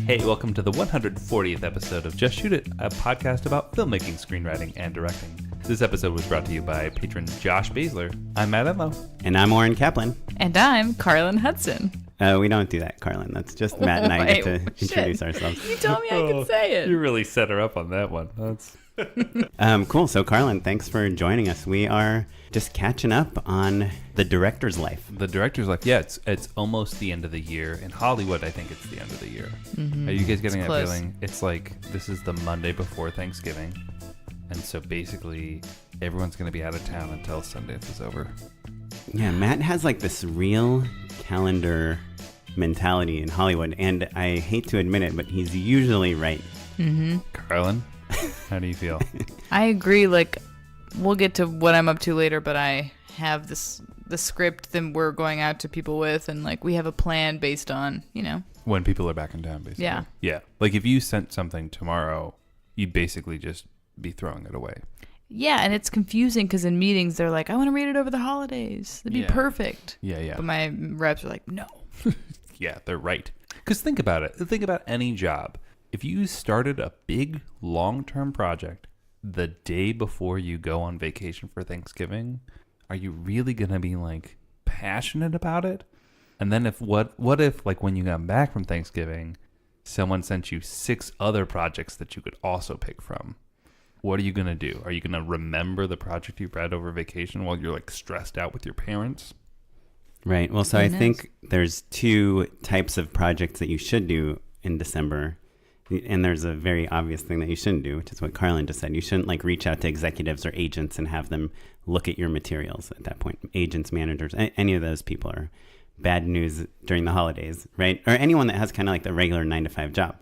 Hey, welcome to the 140th episode of Just Shoot It, a podcast about filmmaking, screenwriting, and directing. This episode was brought to you by patron Josh Baszler. I'm Matt Enlow. And I'm Oren Kaplan. And I'm Carlyn Hudson. We don't do that, Carlyn. That's just Matt and I get to introduce ourselves. You told me I could say it. You really set her up on that one. That's Cool. So, Carlyn, thanks for joining us. We are just catching up on the director's life. The director's life. Yeah, it's almost the end of the year. In Hollywood, I think it's the end of the year. Mm-hmm. Are you guys getting that close. feeling? It's like this is the Monday before Thanksgiving. And so basically, everyone's going to be out of town until Sundance is over. Yeah, Matt has like this real calendar mentality in Hollywood. And I hate to admit it, but he's usually right. Mm-hmm. Carlyn, how do you feel? I agree. Like, we'll get to what I'm up to later, but I have the script that we're going out to people with, and like we have a plan based on, When people are back in town, basically. Yeah. Yeah. Like if you sent something tomorrow, you'd basically just be throwing it away. Yeah, and it's confusing because in meetings they're like, I want to read it over the holidays. That'd be perfect. Yeah. But my reps are like, no. Yeah, they're right. Because think about it. Think about any job. If you started a big long-term project the day before you go on vacation for Thanksgiving, are you really going to be like passionate about it? And then what if like when you got back from Thanksgiving, someone sent you 6 other projects that you could also pick from? What are you going to do? Are you going to remember the project you read over vacation while you're like stressed out with your parents? Right. Well, so I think there's 2 types of projects that you should do in December. And there's a very obvious thing that you shouldn't do, which is what Carlyn just said. You shouldn't like reach out to executives or agents and have them look at your materials at that point. Agents, managers, any of those people are bad news during the holidays, right? Or anyone that has kind of like the regular 9-to-5 job.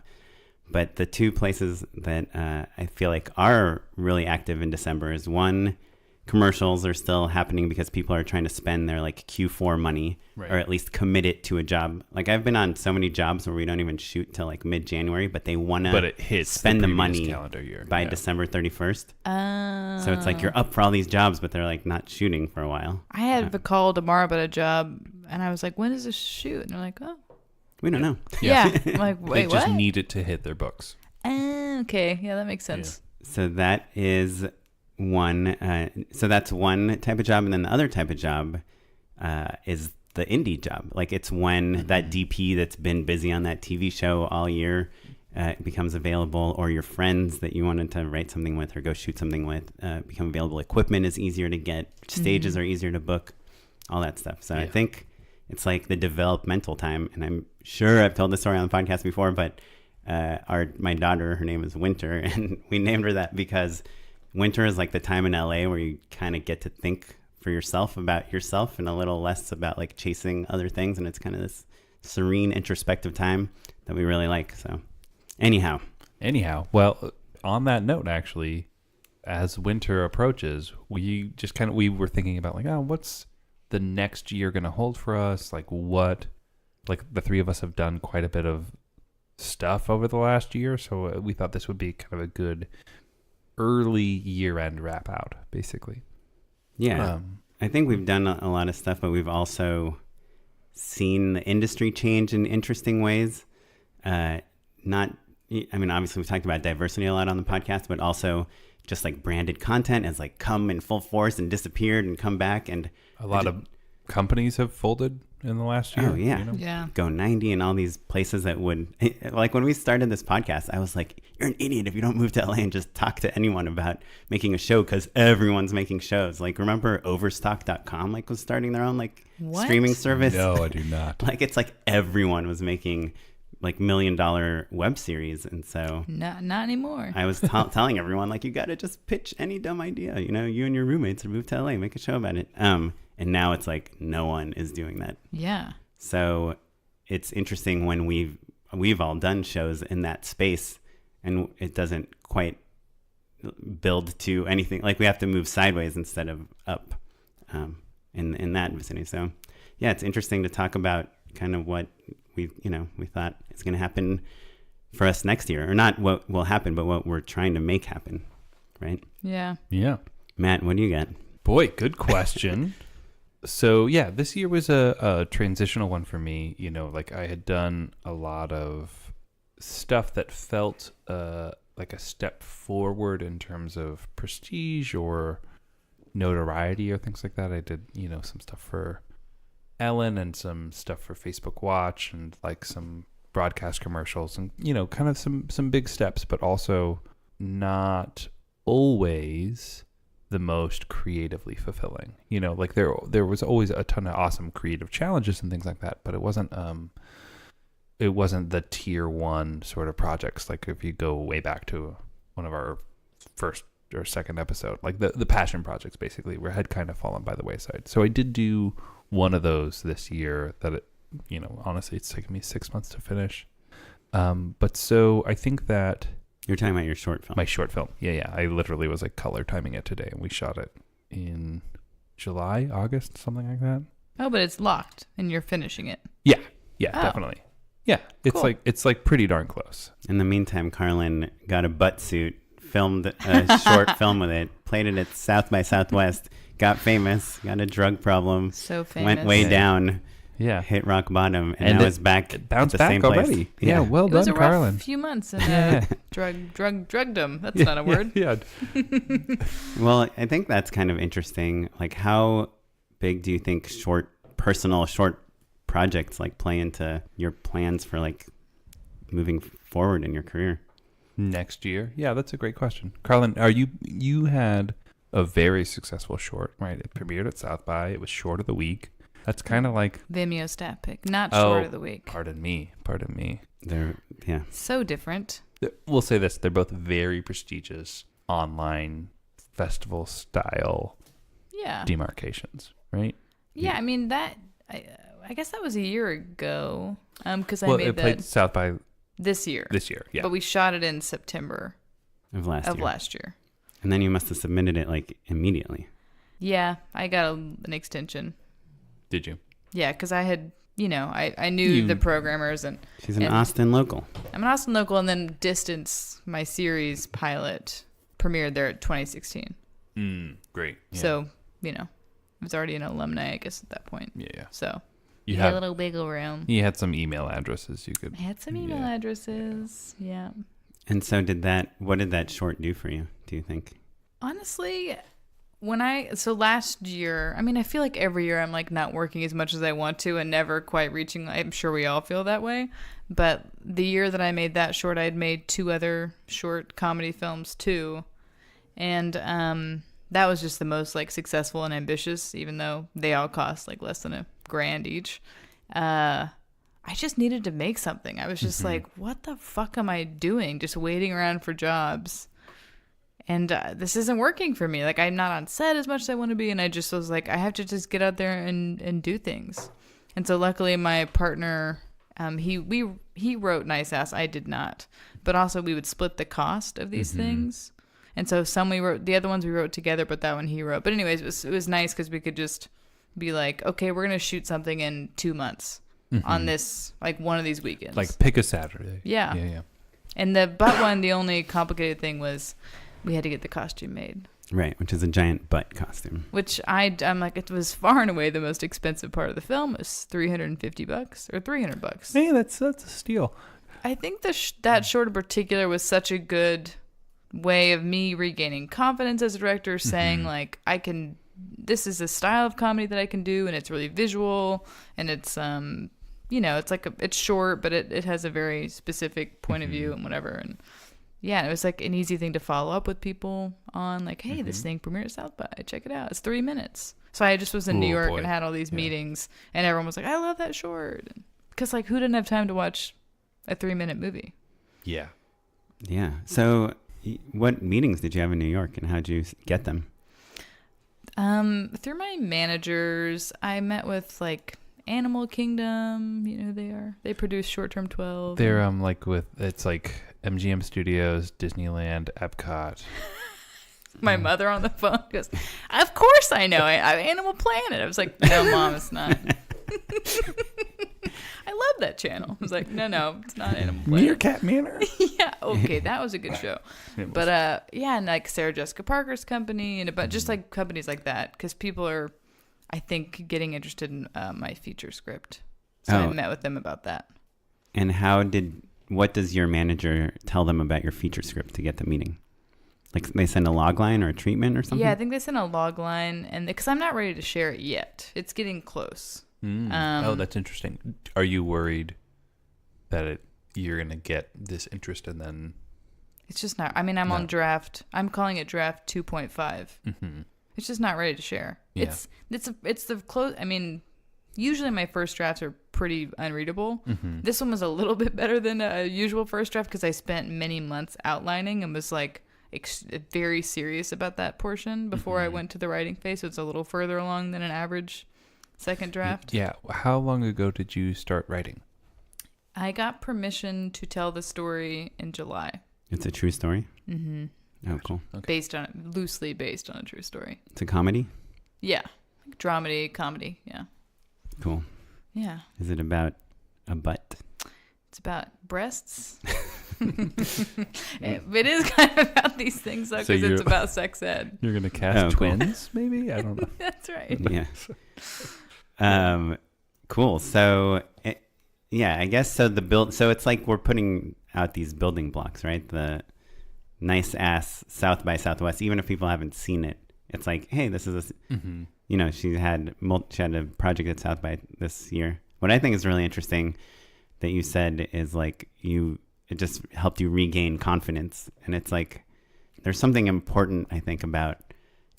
But the 2 places that I feel like are really active in December is one, commercials are still happening because people are trying to spend their like Q4 money, right, or at least commit it to a job. Like I've been on so many jobs where we don't even shoot till like mid-January, but they want to spend the money calendar year by December 31st. So it's like you're up for all these jobs, but they're like not shooting for a while. I had a call tomorrow about a job, and I was like, when is this shoot? And they're like, oh. We don't know. Yeah. I'm like, wait, they just what? need it to hit their books. Okay. Yeah, that makes sense. Yeah. So that is one. So that's one type of job. And then the other type of job is the indie job. Like it's when that DP that's been busy on that TV show all year becomes available, or your friends that you wanted to write something with or go shoot something with become available. Equipment is easier to get. Stages are easier to book. All that stuff. So I think it's like the developmental time, and I'm sure I've told this story on the podcast before, but my daughter, her name is Winter, and we named her that because winter is like the time in LA where you kind of get to think for yourself about yourself and a little less about like chasing other things, and it's kind of this serene, introspective time that we really like. So anyhow, well, on that note, actually, as winter approaches, we were thinking about like, what's the next year going to hold for us? Like the 3 of us have done quite a bit of stuff over the last year. So we thought this would be kind of a good early year-end wrap out, basically. Yeah. I think we've done a lot of stuff, but we've also seen the industry change in interesting ways. Obviously we've talked about diversity a lot on the podcast, but also just like branded content has like come in full force and disappeared and come back, and a lot of companies have folded in the last year. Oh yeah, Yeah. Go 90 and all these places that would like when we started this podcast, I was like, you're an idiot if you don't move to LA and just talk to anyone about making a show, because everyone's making shows. Like remember Overstock.com like was starting their own like streaming service? No, I do not. Like it's like everyone was making like $1 million web series, and so Not anymore. I was telling everyone like, you got to just pitch any dumb idea, you and your roommates to move to LA, make a show about it. And now it's like no one is doing that. Yeah. So it's interesting when we've all done shows in that space, and it doesn't quite build to anything. Like we have to move sideways instead of up in that vicinity. So yeah, it's interesting to talk about kind of what we thought is going to happen for us next year, or not what will happen, but what we're trying to make happen. Right. Yeah. Matt, what do you got? Boy, good question. So yeah, this year was a transitional one for me. Like I had done a lot of stuff that felt like a step forward in terms of prestige or notoriety or things like that. I did, some stuff for Ellen and some stuff for Facebook Watch and like some broadcast commercials and, kind of some big steps, but also not always the most creatively fulfilling. Like there was always a ton of awesome creative challenges and things like that, but it wasn't the tier one sort of projects. Like if you go way back to one of our first or second episode, like the passion projects basically had kind of fallen by the wayside. So I did do one of those this year that honestly it's taken me 6 months to finish. But so I think that You're talking about your short film. my short film. Yeah. I literally was like color timing it today and we shot it in July, August, something like that. Oh, but it's locked and you're finishing it. Yeah, Oh. definitely. Yeah, it's Cool. it's like pretty darn close. In the meantime, Carlyn got a butt suit, filmed a short film with it, played it at South by Southwest, got famous, got a drug problem, So famous. went way down, Yeah, hit rock bottom, and And now it is back it bounced at the back same place. already. Yeah, well It was done, a rough Carlyn. few months and Yeah. drugged them. That's not a word. Yeah. Well, I think that's kind of interesting. Like, how big do you think personal short projects like play into your plans for like moving forward in your career? Next year? Yeah, that's a great question. Carlyn, you had a very successful short, right? It premiered at South by. It was short of the week. That's kind of like Vimeo stat pick, not short of the week. Pardon me. Yeah. So different. We'll say this: they're both very prestigious online festival style Yeah. demarcations, right? Yeah, I mean I guess that was a year ago. Because I Well, made it played that South by this year. Yeah. But we shot it in September Of last year. And then you must have submitted it like immediately. Yeah, I got an extension. Did you? Yeah, because I had, I knew the programmers and She's an And- Austin local. I'm an Austin local, and then Distance, my series pilot, premiered there at 2016. Great. Yeah. So, I was already an alumni, I guess, at that point. Yeah. So, You had a had little wiggle room. you had some email addresses you could. I had some email Yeah. addresses. Yeah. And so what did that short do for you, do you think? Honestly, last year, I feel like every year I'm like not working as much as I want to and never quite reaching, I'm sure we all feel that way. But the year that I made that short, I had made 2 other short comedy films too. And that was just the most like successful and ambitious, even though they all cost like less than $1,000 each. I just needed to make something. I was just like, what the fuck am I doing? Just waiting around for jobs. And this isn't working for me. Like, I'm not on set as much as I want to be. And I just was like, I have to just get out there and do things. And so luckily my partner, he wrote Nice Ass. I did not. But also we would split the cost of these things. And so some we wrote, the other ones we wrote together, but that one he wrote. But anyways, it was nice because we could just be like, okay, we're going to shoot something in 2 months on this, like one of these weekends. Like pick a Saturday. Yeah. Yeah. And the butt one, the only complicated thing was we had to get the costume made. Right, which is a giant butt costume. Which I'm like, it was far and away the most expensive part of the film. It was $350 or $300. Hey, that's a steal. I think that short in particular was such a good way of me regaining confidence as a director, saying like, this is a style of comedy that I can do, and it's really visual, and it's it's like it's short, but it has a very specific point of view and whatever. And yeah, it was like an easy thing to follow up with people on, like, hey, this thing premiered at South by, check it out. It's 3 minutes. So I just was in New York and had all these meetings, and everyone was like, I love that short. Because like, who didn't have time to watch a 3-minute movie? Yeah. Yeah. So what meetings did you have in New York, and how'd you get them? Through my managers, I met with like Animal Kingdom. You know who they are. They produce Short Term 12. They're it's like MGM Studios, Disneyland, Epcot. My mother on the phone goes, of course I know. I Animal Planet. I was like, no, Mom, it's not. I love that channel. I was like, no, it's not Animal Planet. Meerkat Manor. Yeah, okay, that was a good show. But yeah, and like Sarah Jessica Parker's company, and just like companies like that, because people are, I think, getting interested in my feature script. So I met with them about that. And how did what does your manager tell them about your feature script to get the meeting? Like they send a log line or a treatment or something? Yeah, I think they sent a log line, and because I'm not ready to share it yet. It's getting close. Oh, that's interesting. Are you worried that you're going to get this interest and then... It's just not. I mean, I'm on draft. I'm calling it draft 2.5. Mm-hmm. It's just not ready to share. Yeah. It's the close. I mean, usually my first drafts are pretty unreadable. Mm-hmm. This one was a little bit better than a usual first draft because I spent many months outlining and was like very serious about that portion before I went to the writing phase. So it's a little further along than an average second draft. Yeah. How long ago did you start writing? I got permission to tell the story in July. It's a true story? Mm-hmm. Oh, cool. Okay. Loosely based on a true story. It's a comedy? Yeah. Dramedy, comedy. Yeah. Cool. Yeah. Is it about a butt? It's about breasts. It is kind of about these things, though, because it's about sex ed. You're going to cast twins, maybe? I don't know. That's right. Yeah. Cool. So, I guess so. So it's like we're putting out these building blocks, right? The nice ass South by Southwest. Even if people haven't seen it, it's like, hey, this is a, she had a project at South by this year. What I think is really interesting that you said is like it just helped you regain confidence, and it's like there's something important I think about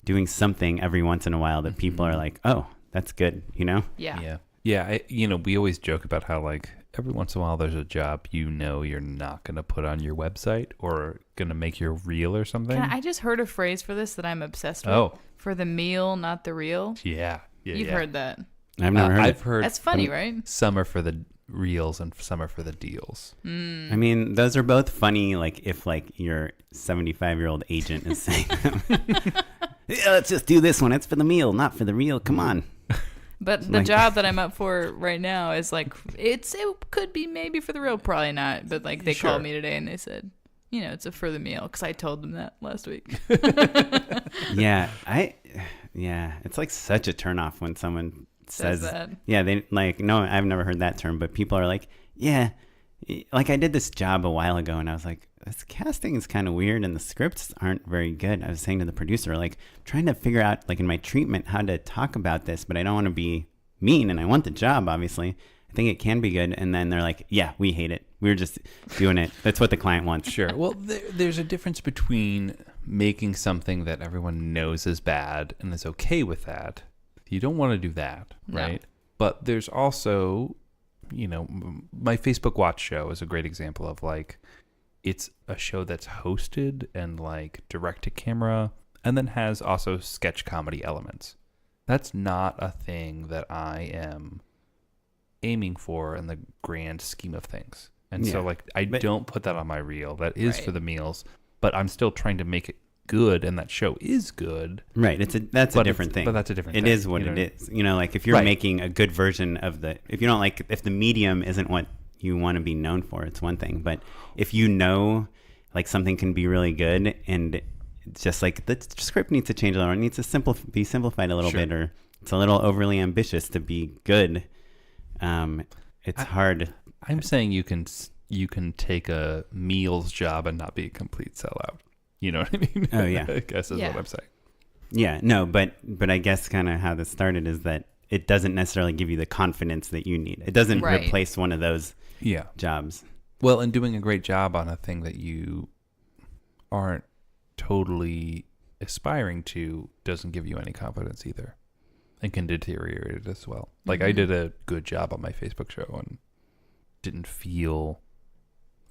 doing something every once in a while that people are like, oh, that's good, Yeah. We always joke about how like every once in a while there's a job you're not going to put on your website or going to make your reel or something. I just heard a phrase for this that I'm obsessed with. Oh. For the meal, not the reel. Yeah. You've heard that. I've never heard I've heard. That's funny, right? Some are for the reels and some are for the deals. I mean, those are both funny. Like if like your 75-year-old agent is saying, yeah, let's just do this one. It's for the meal, not for the reel. Come on. But the job that I'm up for right now is like, it could be maybe for the real, probably not. But like they called me today and they said, it's a for the meal because I told them that last week. It's like such a turnoff when someone says that. Yeah, they like, no, I've never heard that term, but people are like, yeah, like I did this job a while ago and I was like, this casting is kind of weird and the scripts aren't very good. I was saying to the producer, like, I'm trying to figure out like in my treatment how to talk about this, but I don't want to be mean and I want the job, obviously. I think it can be good. And then they're like, yeah, we hate it. We're just doing it. That's what the client wants. Sure. Well, there's a difference between making something that everyone knows is bad and is okay with that. You don't want to do that, right? No. But there's also, my Facebook Watch show is a great example of like, it's a show that's hosted and like direct to camera and then has also sketch comedy elements. That's not a thing that I am aiming for in the grand scheme of things. And so like I don't put that on my reel. That is for the meals, but I'm still trying to make it good and that show is good. Right. That's a different thing. But that's a different thing. It is what it is. Like if you're making a good version of if you don't like, if the medium isn't what you want to be known for, it's one thing. But if like something can be really good and it's just like the script needs to change a little, it needs to be simplified a little bit, or it's a little overly ambitious to be good. It's hard. I'm saying you can take a meals job and not be a complete sellout. You know what I mean? Oh yeah. I guess is what I'm saying. Yeah, no, but I guess kind of how this started is that it doesn't necessarily give you the confidence that you need. It doesn't replace one of those jobs. Well, and doing a great job on a thing that you aren't totally aspiring to doesn't give you any confidence either, and can deteriorate it as well. Like I did a good job on my Facebook show and didn't feel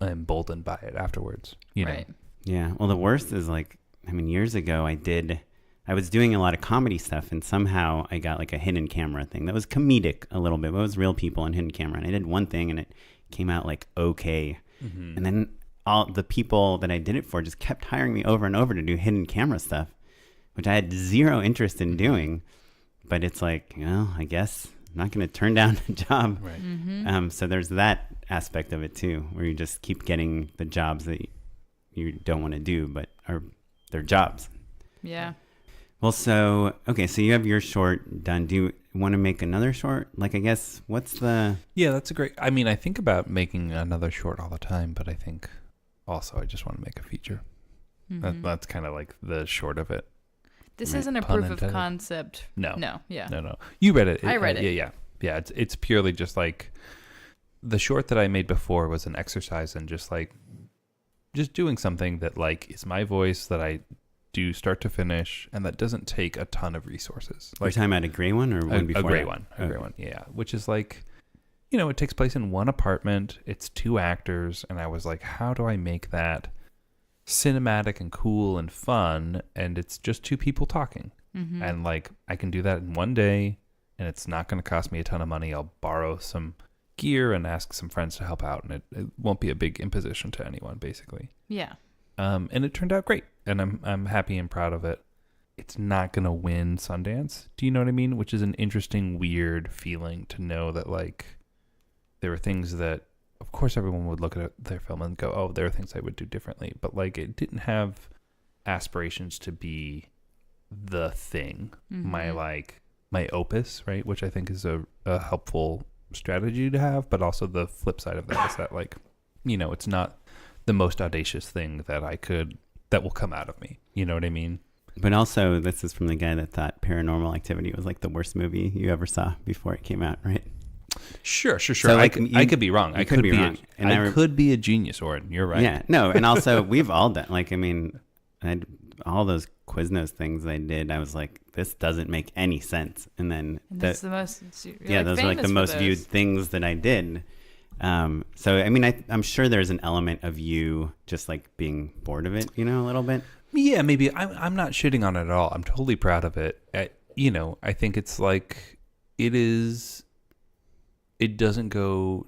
emboldened by it afterwards. You know? Yeah. Well, the worst is like, years ago I was doing a lot of comedy stuff and somehow I got like a hidden camera thing that was comedic a little bit, but it was real people on hidden camera. And I did one thing and it came out like okay. And then all the people that I did it for just kept hiring me over and over to do hidden camera stuff, which I had zero interest in doing. But it's like, I guess I'm not going to turn down a job. Right. So there's that aspect of it too, where you just keep getting the jobs that you don't want to do, but they're jobs. Yeah. Well, so you have your short done. Do you want to make another short? Like, I guess, what's the... Yeah, that's a great... I mean, I think about making another short all the time, but I think also I just want to make a feature. That's kind of like the short of it. This Right. isn't a Pun proof intended. of concept. No. No, yeah. No. You read it. I read it. Yeah. It's purely just like the short that I made before was an exercise in just doing something that like is my voice that I do start to finish and that doesn't take a ton of resources. Like, you're talking about a gray one or one before? A gray one. A gray one. Yeah. Which is like, it takes place in one apartment. It's 2 actors. And I was like, how do I make that cinematic and cool and fun? And it's just 2 people talking. And like, I can do that in one day and it's not going to cost me a ton of money. I'll borrow some gear and ask some friends to help out. And it won't be a big imposition to anyone, basically. Yeah. And it turned out great. And I'm happy and proud of it. It's not going to win Sundance. Do you know what I mean? Which is an interesting, weird feeling to know that like there are things that, of course, everyone would look at their film and go, oh, there are things I would do differently. But like it didn't have aspirations to be the thing, my opus, right? Which I think is a helpful strategy to have. But also the flip side of that is that like, it's not the most audacious thing that will come out of me. You know what I mean? But also, this is from the guy that thought Paranormal Activity was like the worst movie you ever saw before it came out, right? Sure. So, like, I could be wrong. I could be wrong. And I could be a genius, Oren. You're right. Yeah, no, and also we've all done, like, I mean, all those Quiznos things I did, I was like, this doesn't make any sense. And then that's the most... those are like the most viewed things that I did. So, I mean, I'm sure there's an element of you just like being bored of it, a little bit. Yeah, maybe. I'm not shitting on it at all. I'm totally proud of it. I think it's like it doesn't go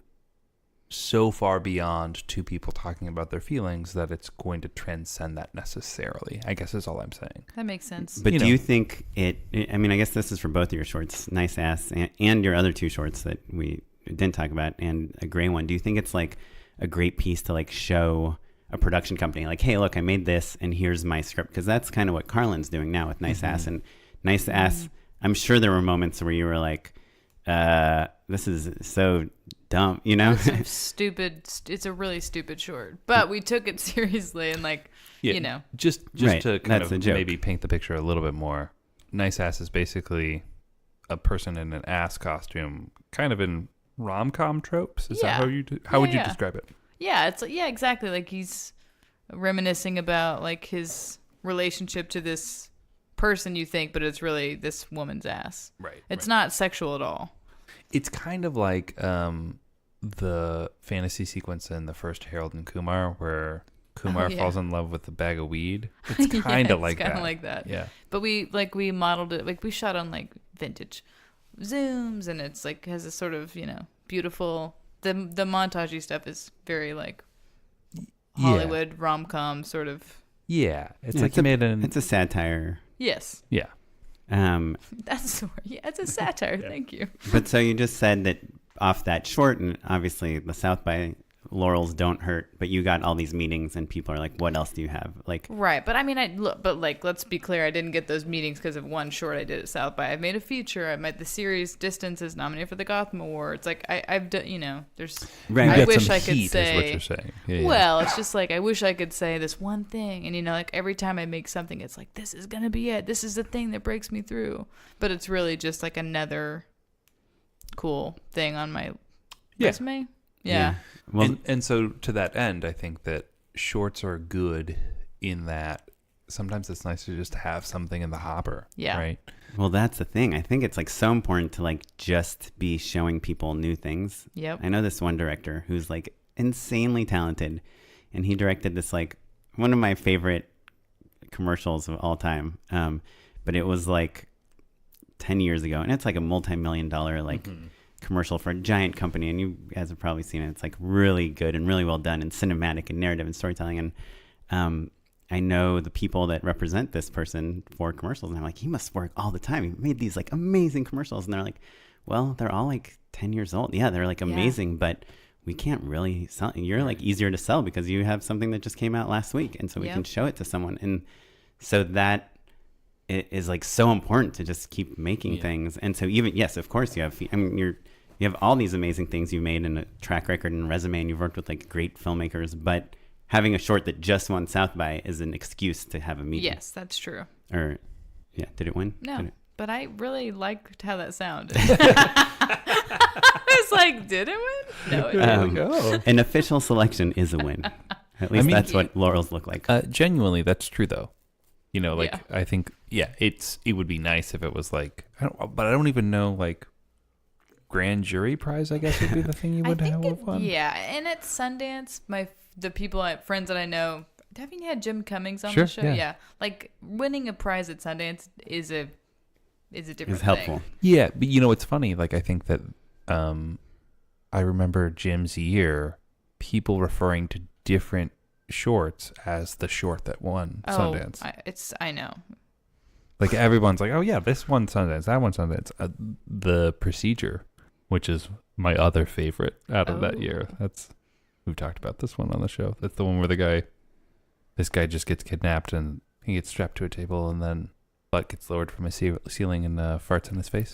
so far beyond 2 people talking about their feelings that it's going to transcend that necessarily, I guess is all I'm saying. That makes sense. But do you think I guess this is for both of your shorts, Nice Ass, and your other 2 shorts that we didn't talk about, and a gray one. Do you think it's like a great piece to like show a production company like, hey, look, I made this and here's my script? Because that's kind of what Carlyn's doing now with Nice Ass. And Nice Ass, I'm sure there were moments where you were like, this is so dumb, It's stupid. It's a really stupid short, but we took it seriously and like, just right. to kind That's of maybe paint the picture a little bit more. Nice Ass is basically a person in an ass costume, kind of in rom-com tropes. Is that how would you describe it? Yeah, it's like, exactly. Like he's reminiscing about like his relationship to this person you think, but it's really this woman's ass. Right. It's not sexual at all. It's kind of like the fantasy sequence in the first Harold and Kumar where Kumar falls in love with a bag of weed. It's kind of like that. It's kind of like that. Yeah. But we modeled it, like we shot on like vintage zooms, and it's like has a sort of, beautiful, the montagey stuff is very like Hollywood rom-com sort of. Yeah. It's a satire. Yes. Yeah. That's the word. Yeah, it's a satire. Thank you. But so you just said that off that short, and obviously the South by laurels don't hurt, but you got all these meetings and people are like, what else do you have? Like, right. But I mean, let's be clear. I didn't get those meetings because of one short I did at South by. I've made a feature. I made the series Distance is nominated for the Gotham Awards. Like I've done, there's, right. I wish I could say, is what you're saying. Yeah. Well, it's just like, I wish I could say this one thing. And, like every time I make something, it's like, this is going to be it. This is the thing that breaks me through. But it's really just like another cool thing on my resume. Yeah. Well, and so to that end, I think that shorts are good in that sometimes it's nice to just have something in the hopper. Yeah. Right. Well, that's the thing. I think it's like so important to like just be showing people new things. Yep. I know this one director who's like insanely talented, and he directed this like one of my favorite commercials of all time. But it was like 10 years ago, and it's like a multi-million-dollar like commercial for a giant company, and you guys have probably seen it. It's like really good and really well done and cinematic and narrative and storytelling. And I know the people that represent this person for commercials, and I'm like, he must work all the time. He made these like amazing commercials. And they're like, well, they're all like 10 years old. Yeah, they're like amazing, but we can't really sell. You're like easier to sell because you have something that just came out last week, and so we can show it to someone. And so that it is like so important to just keep making things. And so even, yes, of course you have, you have all these amazing things you've made and a track record and resume, and you've worked with like great filmmakers, but having a short that just won South by is an excuse to have a meeting. Yes, that's true. Or, yeah, did it win? No, but I really liked how that sounded. I was like, did it win? No, it didn't. An official selection is a win. At least that's what laurels look like. Genuinely, that's true though. You know, like I think, it would be nice if it was like, but I don't even know, like grand jury prize, I guess would be the thing you would have won. Yeah, and at Sundance, friends that I know, haven't you had Jim Cummings on Sure, the show? Yeah, like winning a prize at Sundance is a different It's helpful. thing. Yeah, but you know, it's funny. Like I think that I remember Jim's year, people referring to different shorts as the short that won Sundance. I know. Like everyone's like, oh yeah, this won Sundance, that won Sundance. The Procedure, which is my other favorite out of that year. We've talked about this one on the show. That's the one where this guy just gets kidnapped and he gets strapped to a table and then butt gets lowered from a ceiling and farts in his face.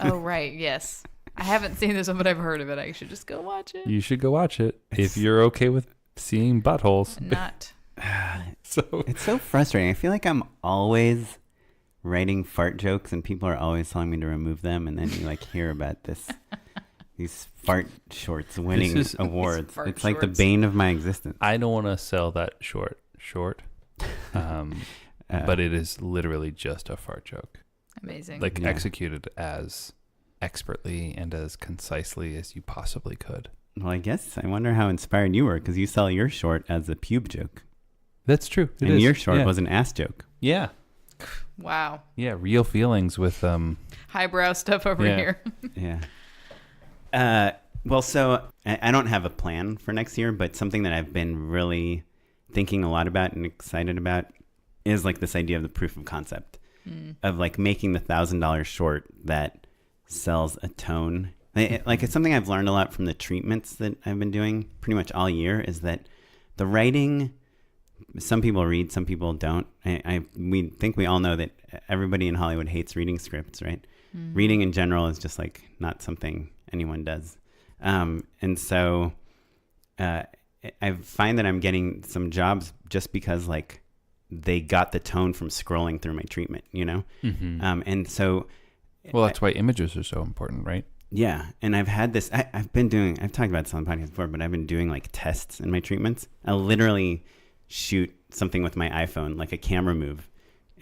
Oh right, yes. I haven't seen this one, but I've heard of it. I should just go watch it. You should go watch it if you're okay with seeing buttholes. Not. So it's so frustrating. I feel like I'm always writing fart jokes and people are always telling me to remove them, and then you like hear about these fart shorts winning awards. It's like the bane of my existence. I don't want to sell that short, but it is literally just a fart joke. Amazing. Like executed as expertly and as concisely as you possibly could. Well, I guess I wonder how inspired you were, because you sell your short as a pube joke. That's true. And your short was an ass joke. Yeah. Wow. Yeah, real feelings with highbrow stuff over here. Yeah. Well, so I don't have a plan for next year, but something that I've been really thinking a lot about and excited about is like this idea of the proof of concept of like making the $1,000 short that sells a tone. Like it's something I've learned a lot from the treatments that I've been doing pretty much all year, is that the writing, some people read, some people don't. We think we all know that everybody in Hollywood hates reading scripts, right? Reading in general is just like not something anyone does. And so I find that I'm getting some jobs just because like they got the tone from scrolling through my treatment, you know? And so... Well, that's why images are so important, right? Yeah. And I've had this, I've talked about this on the podcast before, but I've been doing like tests in my treatments. I'll literally shoot something with my iPhone, like a camera move,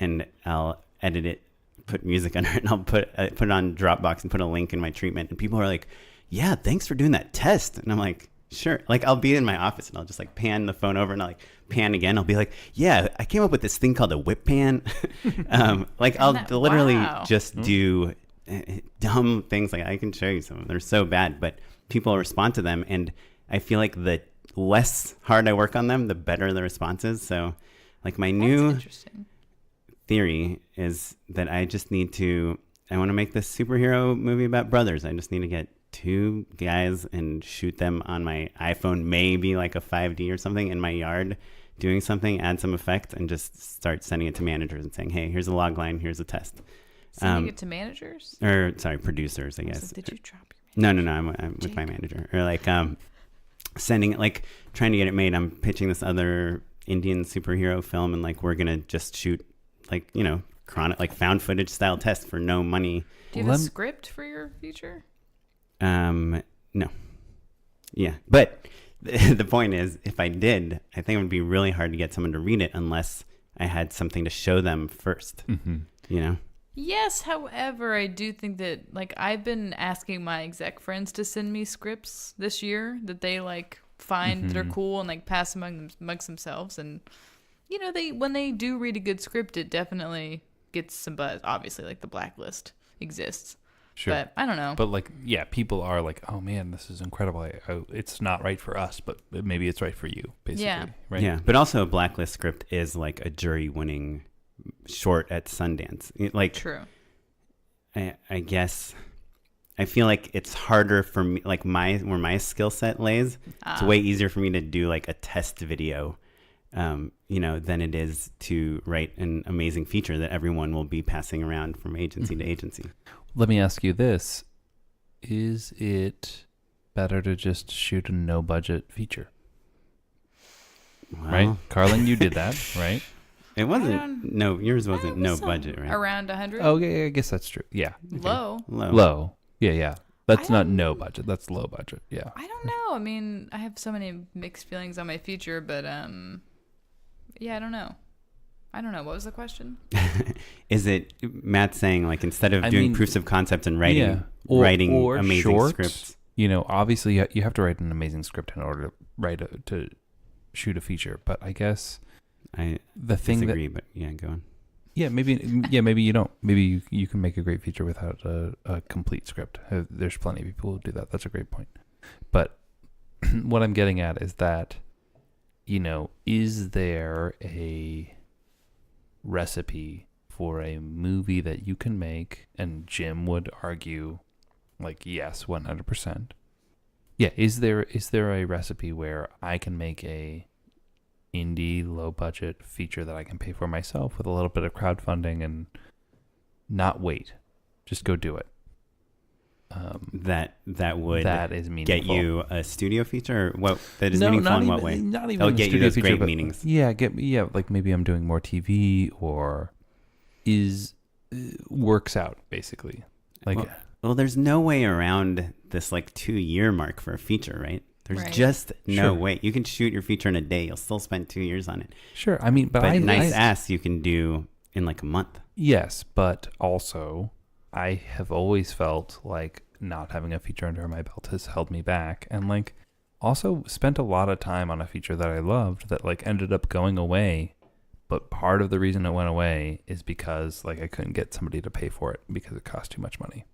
and I'll edit it, put music under it, and I'll put it on Dropbox and put a link in my treatment. And people are like, yeah, thanks for doing that test. And I'm like, sure. Like I'll be in my office and I'll just like pan the phone over and I'll like pan again. I'll be like, yeah, I came up with this thing called a whip pan. Like I'll literally just do dumb things. Like I can show you some of them. They're so bad, but people respond to them. And I feel like the less hard I work on them, the better the response is. So like my new theory is that I want to make this superhero movie about brothers. I just need to get 2 guys and shoot them on my iPhone, maybe like a 5D or something in my yard, doing something, add some effect, and just start sending it to managers and saying, hey, here's a log line, here's a test. Sending it to managers? Or, sorry, producers, I guess. Did you drop your manager? No, I'm with my manager. Or like sending it, like trying to get it made. I'm pitching this other Indian superhero film, and like we're going to just shoot like, you know, like found footage style test for no money. Do you have a script for your feature? No. Yeah. But the point is, if I did, I think it would be really hard to get someone to read it unless I had something to show them first, you know? Yes. However, I do think that like I've been asking my exec friends to send me scripts this year that they like find that are cool and like pass amongst themselves. And, you know, when they do read a good script, it definitely gets some buzz. Obviously, like the blacklist exists. Sure. But I don't know. But like, yeah, people are like, oh man, this is incredible. It's not right for us, but maybe it's right for you, basically. Yeah. Right? Yeah. But also a blacklist script is like a jury winning short at Sundance. Like, true. I guess I feel like it's harder for me, like where my skill set lays. It's way easier for me to do like a test video than it is to write an amazing feature that everyone will be passing around from agency to agency. Let me ask you this. Is it better to just shoot a no-budget feature? Well, Right? Carlyn, you did that, right? It wasn't. No, yours wasn't no budget, right? Around 100. Oh, yeah, I guess that's true. Yeah. Low. Low. Yeah. That's not no budget. That's low budget. Yeah. I don't know. I mean, I have so many mixed feelings on my feature, but yeah, I don't know. What was the question? Is it Matt saying like instead of doing proofs of concept and writing or amazing shorts, scripts? Obviously you have to write an amazing script in order to shoot a feature. But I guess I the thing disagree, but yeah, go on. Yeah, maybe you don't. Maybe you can make a great feature without a complete script. There's plenty of people who do that. That's a great point. But what I'm getting at is that, is there a recipe for a movie that you can make? And Jim would argue, like, yes, 100%. Yeah, is there a recipe where I can make a indie low budget feature that I can pay for myself with a little bit of crowdfunding and not wait, just go do it? That would is meaningful. Get you a studio feature? Or what that is No, meaningful not in even, what way? Not even It'll a get you studio those feature, great but meetings. like maybe I'm doing more TV or works out basically. Like well, there's no way around this like 2-year mark for a feature, right? There's Right. just no way. You can shoot your feature in a day. You'll still spend 2 years on it. Sure, I mean, but nice ass you can do in like a month. Yes, but also I have always felt like not having a feature under my belt has held me back, and like also spent a lot of time on a feature that I loved that like ended up going away. But part of the reason it went away is because like I couldn't get somebody to pay for it because it cost too much money.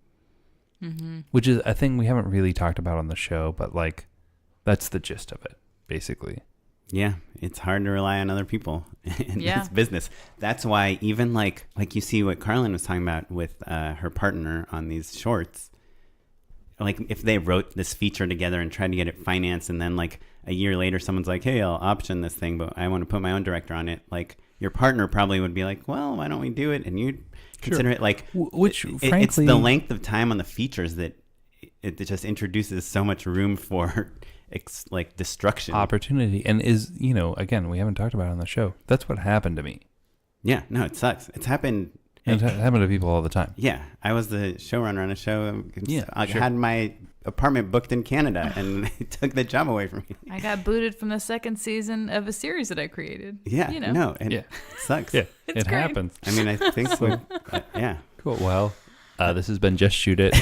Mm-hmm. Which is a thing we haven't really talked about on the show, but like that's the gist of it, basically. Yeah, it's hard to rely on other people in Yeah. this business. That's why even like you see what Carlyn was talking about with her partner on these shorts. Like if they wrote this feature together and tried to get it financed, and then like a year later someone's like, hey, I'll option this thing, but I want to put my own director on it. Like your partner probably would be like, well, why don't we do it? And you'd consider it like, which frankly, it's the length of time on the features that it just introduces so much room for like destruction. Opportunity. And is, again, we haven't talked about it on the show. That's what happened to me. Yeah, no, it sucks. It's happened. And it happened to people all the time. Yeah, I was the showrunner on a show. Yeah, I sure. had my apartment booked in Canada, and they took the job away from me. I got booted from the second season of a series that I created. Yeah, no, and it sucks. Yeah, It's it great. happens. I mean, I think so. Yeah. Cool. Well, this has been Just Shoot It.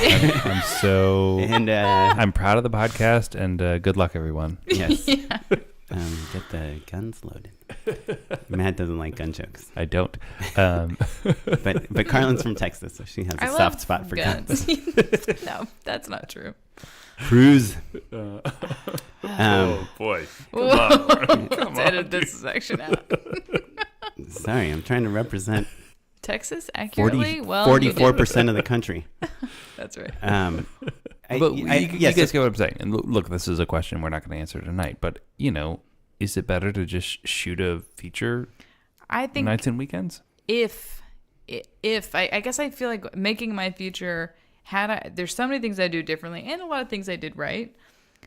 I'm so And I'm proud of the podcast, and good luck, everyone. yes, get the guns loaded. Matt doesn't like gun jokes, I don't. but Carlyn's from Texas, so she has a I soft love spot for guns. No, that's not true. Cruise. Oh boy! Let's edit this section out. Sorry, I'm trying to represent Texas accurately? 44% of the country. That's right. But you guys get what I'm saying. And look, this is a question we're not going to answer tonight. But is it better to just shoot a feature? I think nights and weekends. If I guess I feel like making my feature there's so many things I do differently and a lot of things I did right,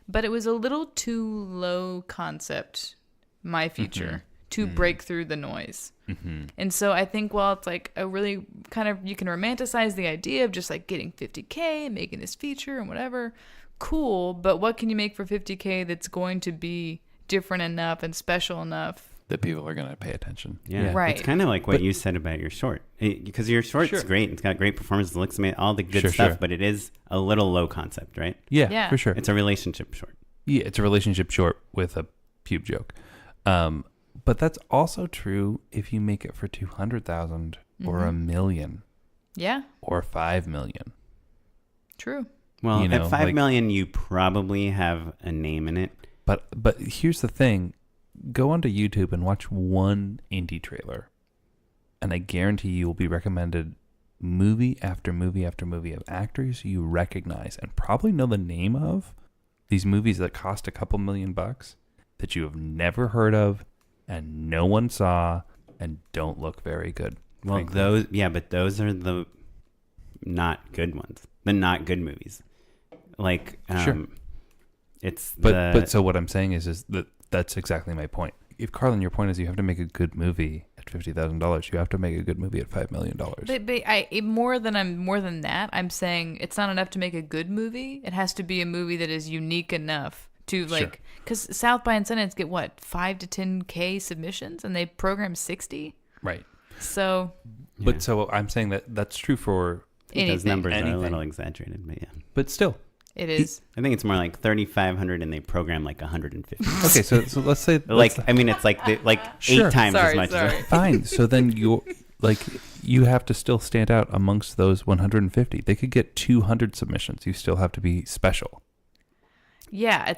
but it was a little too low concept, my feature, to break through the noise. Mm-hmm. And so I think while it's like a really kind of, you can romanticize the idea of just like getting 50K, making this feature and whatever, cool, but what can you make for 50K that's going to be different enough and special enough that people are going to pay attention? Yeah, right. It's kind of like what you said about your short, because your short's great. It's got great performance, it looks amazing, all the good stuff, but it is a little low concept, right? Yeah, for sure. It's a relationship short. Yeah, it's a relationship short with a pube joke. But that's also true if you make it for 200,000 or $1 million. Yeah. Or 5 million. True. Well, at 5 million, you probably have a name in it. But here's the thing. Go onto YouTube and watch one indie trailer, and I guarantee you will be recommended movie after movie after movie of actors you recognize and probably know the name of, these movies that cost a couple $1 million that you have never heard of and no one saw and don't look very good. Well, frankly. but those are the not good ones, the not good movies. Like, Sure. It's But so what I'm saying is that that's exactly my point. If Carlin, your point is you have to make a good movie at $50,000, you have to make a good movie at $5 million. But more than that, I'm saying it's not enough to make a good movie. It has to be a movie that is unique enough to like, because South by and Sundance get what 5 to 10K submissions, and they program 60. Right. So. But so I'm saying that that's true for those numbers anything. are a little exaggerated, but yeah. But still. It is. I think it's more like 3,500, and they program like 150. Okay, so let's say it's like 8 times as much. Fine. So then you have to still stand out amongst those 150. They could get 200 submissions. You still have to be special. Yeah.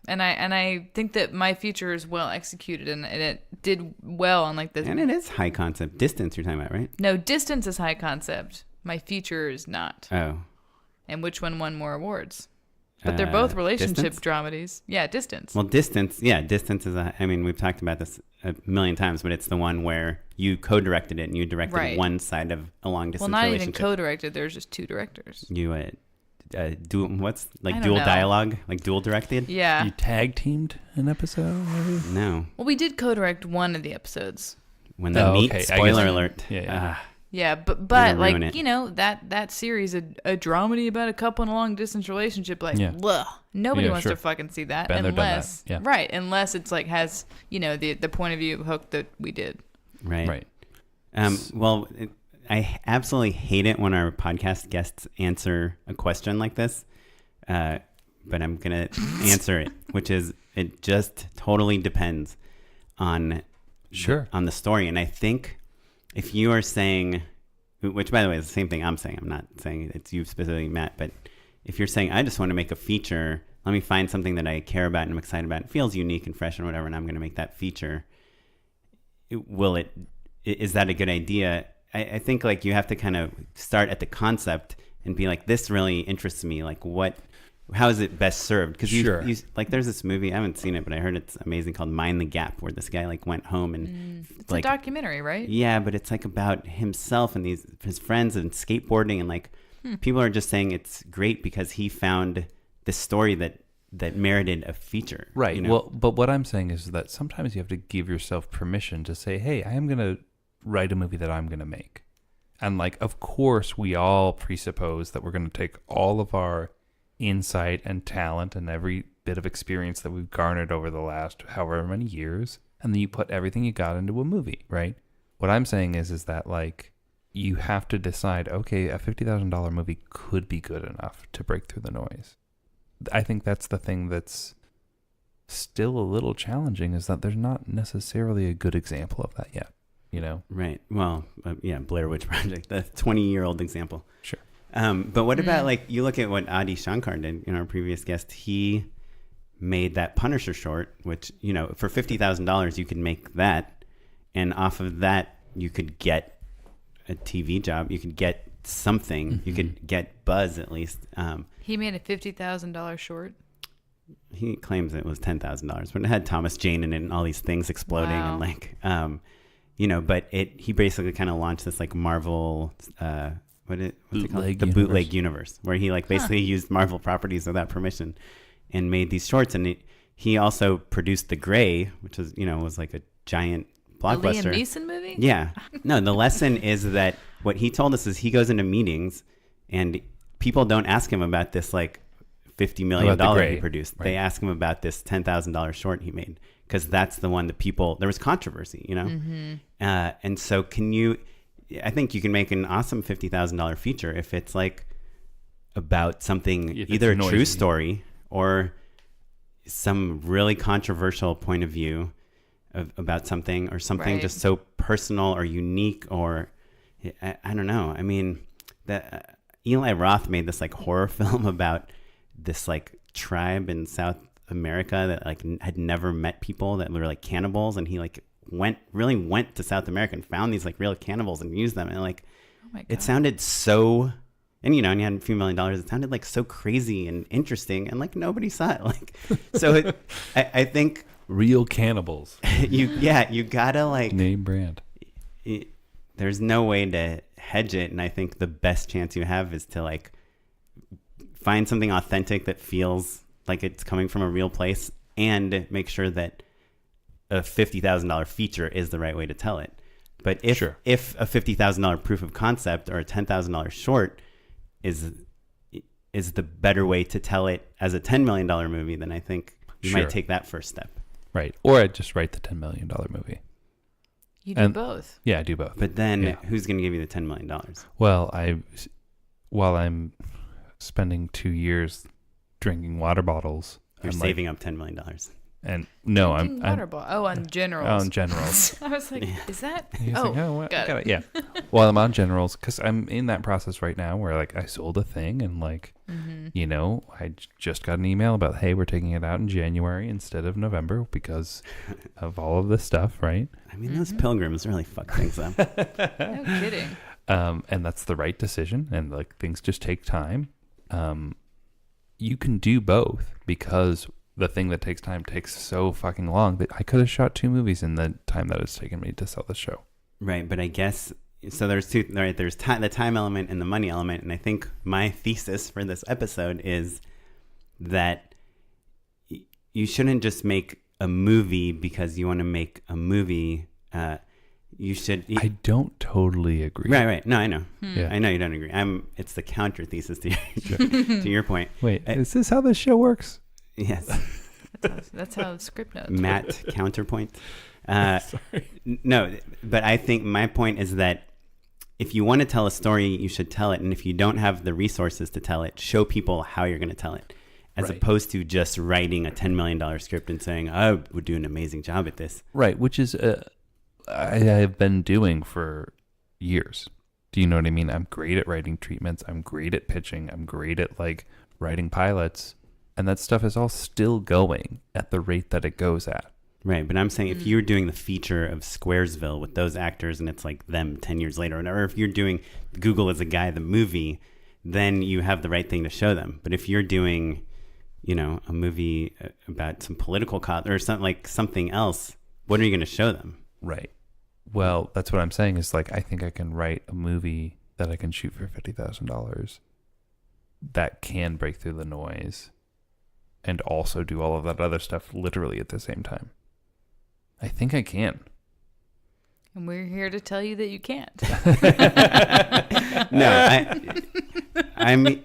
And I think that my feature is well executed, and it did well on like this. And it is high concept. Distance you're talking about, right? No, Distance is high concept. My feature is not. Oh. And which one won more awards? But they're both relationship dramedies. Yeah, Distance. Well, Distance is we've talked about this a million times, but it's the one where you co-directed it and you directed one side of a long distance relationship. Well, not even co-directed. There's just 2 directors. You dual know. dialogue, like dual directed? Yeah. You tag teamed an episode, maybe? No. Well, we did co-direct one of the episodes. When they meet, spoiler alert. Yeah. Yeah, but like, you know, that series, a dramedy about a couple in a long distance relationship, like, nobody wants to fucking see that. Been there, done that. Yeah. Right, unless it's like has, you know, the point of view hook that we did. Right. Well, I absolutely hate it when our podcast guests answer a question like this, but I'm going to answer it, which is it just totally depends on the story. And I think if you are saying, which by the way is the same thing I'm saying, I'm not saying it's you specifically, Matt, but if you're saying, I just want to make a feature, let me find something that I care about and I'm excited about, it feels unique and fresh and whatever, and I'm going to make that feature, is that a good idea? I think like you have to kind of start at the concept and be like, this really interests me. Like how is it best served? Because you like, there's this movie, I haven't seen it, but I heard it's amazing, called Mind the Gap, where this guy like went home and it's a documentary, right? Yeah, but it's like about himself and his friends and skateboarding, and like people are just saying it's great because he found this story that merited a feature. Right. You know? Well, but what I'm saying is that sometimes you have to give yourself permission to say, hey, I am going to write a movie that I'm going to make. And like, of course, we all presuppose that we're going to take all of our insight and talent and every bit of experience that we've garnered over the last however many years, and then you put everything you got into a movie, right? What I'm saying is that like, you have to decide, okay, a $50,000 movie could be good enough to break through the noise. I think that's the thing that's still a little challenging, is that there's not necessarily a good example of that yet, you know? Right. Well, Blair Witch Project, the 20-year-old example. Sure. But what about like, you look at what Adi Shankar did, our previous guest, he made that Punisher short, which, for $50,000 you could make that, and off of that you could get a TV job, you could get something, you could get buzz at least. He made a $50,000 short. He claims it was $10,000, but it had Thomas Jane in it and all these things exploding. Wow. And like, but he basically kind of launched this like Marvel, what's it called? The bootleg universe, where he like basically used Marvel properties without permission and made these shorts. And he also produced The Gray, which is, was like a giant blockbuster. A Liam Neeson movie? Yeah. No, the lesson is that what he told us is he goes into meetings and people don't ask him about this like $50 million he produced. Right. They ask him about this $10,000 short he made, because that's the one that there was controversy, and so I think you can make an awesome $50,000 feature if it's like about something, either a true story or some really controversial point of view about something, or something just so personal or unique, or I don't know. I mean, Eli Roth made this like horror film about this like tribe in South America that like had never met people that were like cannibals, and he like went to South America and found these like real cannibals and used them, and like it sounded so, and you had a few $1 million, it sounded like so crazy and interesting, and like nobody saw it, like so I think Real cannibals. you gotta like Name brand. there's no way to hedge it, and I think the best chance you have is to like find something authentic that feels like it's coming from a real place, and make sure that a $50,000 feature is the right way to tell it. But if a $50,000 proof of concept or a $10,000 short is the better way to tell it as a $10 million movie, then I think you might take that first step. Right. Or I'd just write the $10 million movie. You do both. Yeah, I do both. But then who's going to give you the $10 million? Well, while I'm spending 2 years drinking water bottles, You're saving up $10 million. And no, I'm on generals. On generals. I was like, is that? Got it. Yeah. Well, I'm on generals because I'm in that process right now where like I sold a thing and like, I just got an email about, hey, we're taking it out in January instead of November because of all of this stuff, right? I mean, those pilgrims really fuck things up. No kidding. And that's the right decision, and like things just take time. You can do both because the thing that takes time takes so fucking long that I could have shot 2 movies in the time that it's taken me to sell the show. Right, but I guess so. There's two. Right, there's the time element and the money element, and I think my thesis for this episode is that you shouldn't just make a movie because you want to make a movie. You should. I don't totally agree. Right. No, I know. Yeah. I know you don't agree. It's the counter thesis to your point. Wait, is this how this show works? Yes. That's how the script notes. Matt counterpoint. Sorry. No, but I think my point is that if you want to tell a story, you should tell it. And if you don't have the resources to tell it, show people how you're going to tell it, as opposed to just writing a $10 million script and saying, I would do an amazing job at this. Right, which is I have been doing for years. Do you know what I mean? I'm great at writing treatments. I'm great at pitching. I'm great at like writing pilots. And that stuff is all still going at the rate that it goes at. Right, but I'm saying if you're doing the feature of Squaresville with those actors and it's like them 10 years later, or if you're doing Google as a Guy, the movie, then you have the right thing to show them. But if you're doing, a movie about some political or something else, what are you going to show them? Right. Well, that's what I'm saying is like I think I can write a movie that I can shoot for $50,000 that can break through the noise and also do all of that other stuff literally at the same time. I think I can. And we're here to tell you that you can't. No, I don't.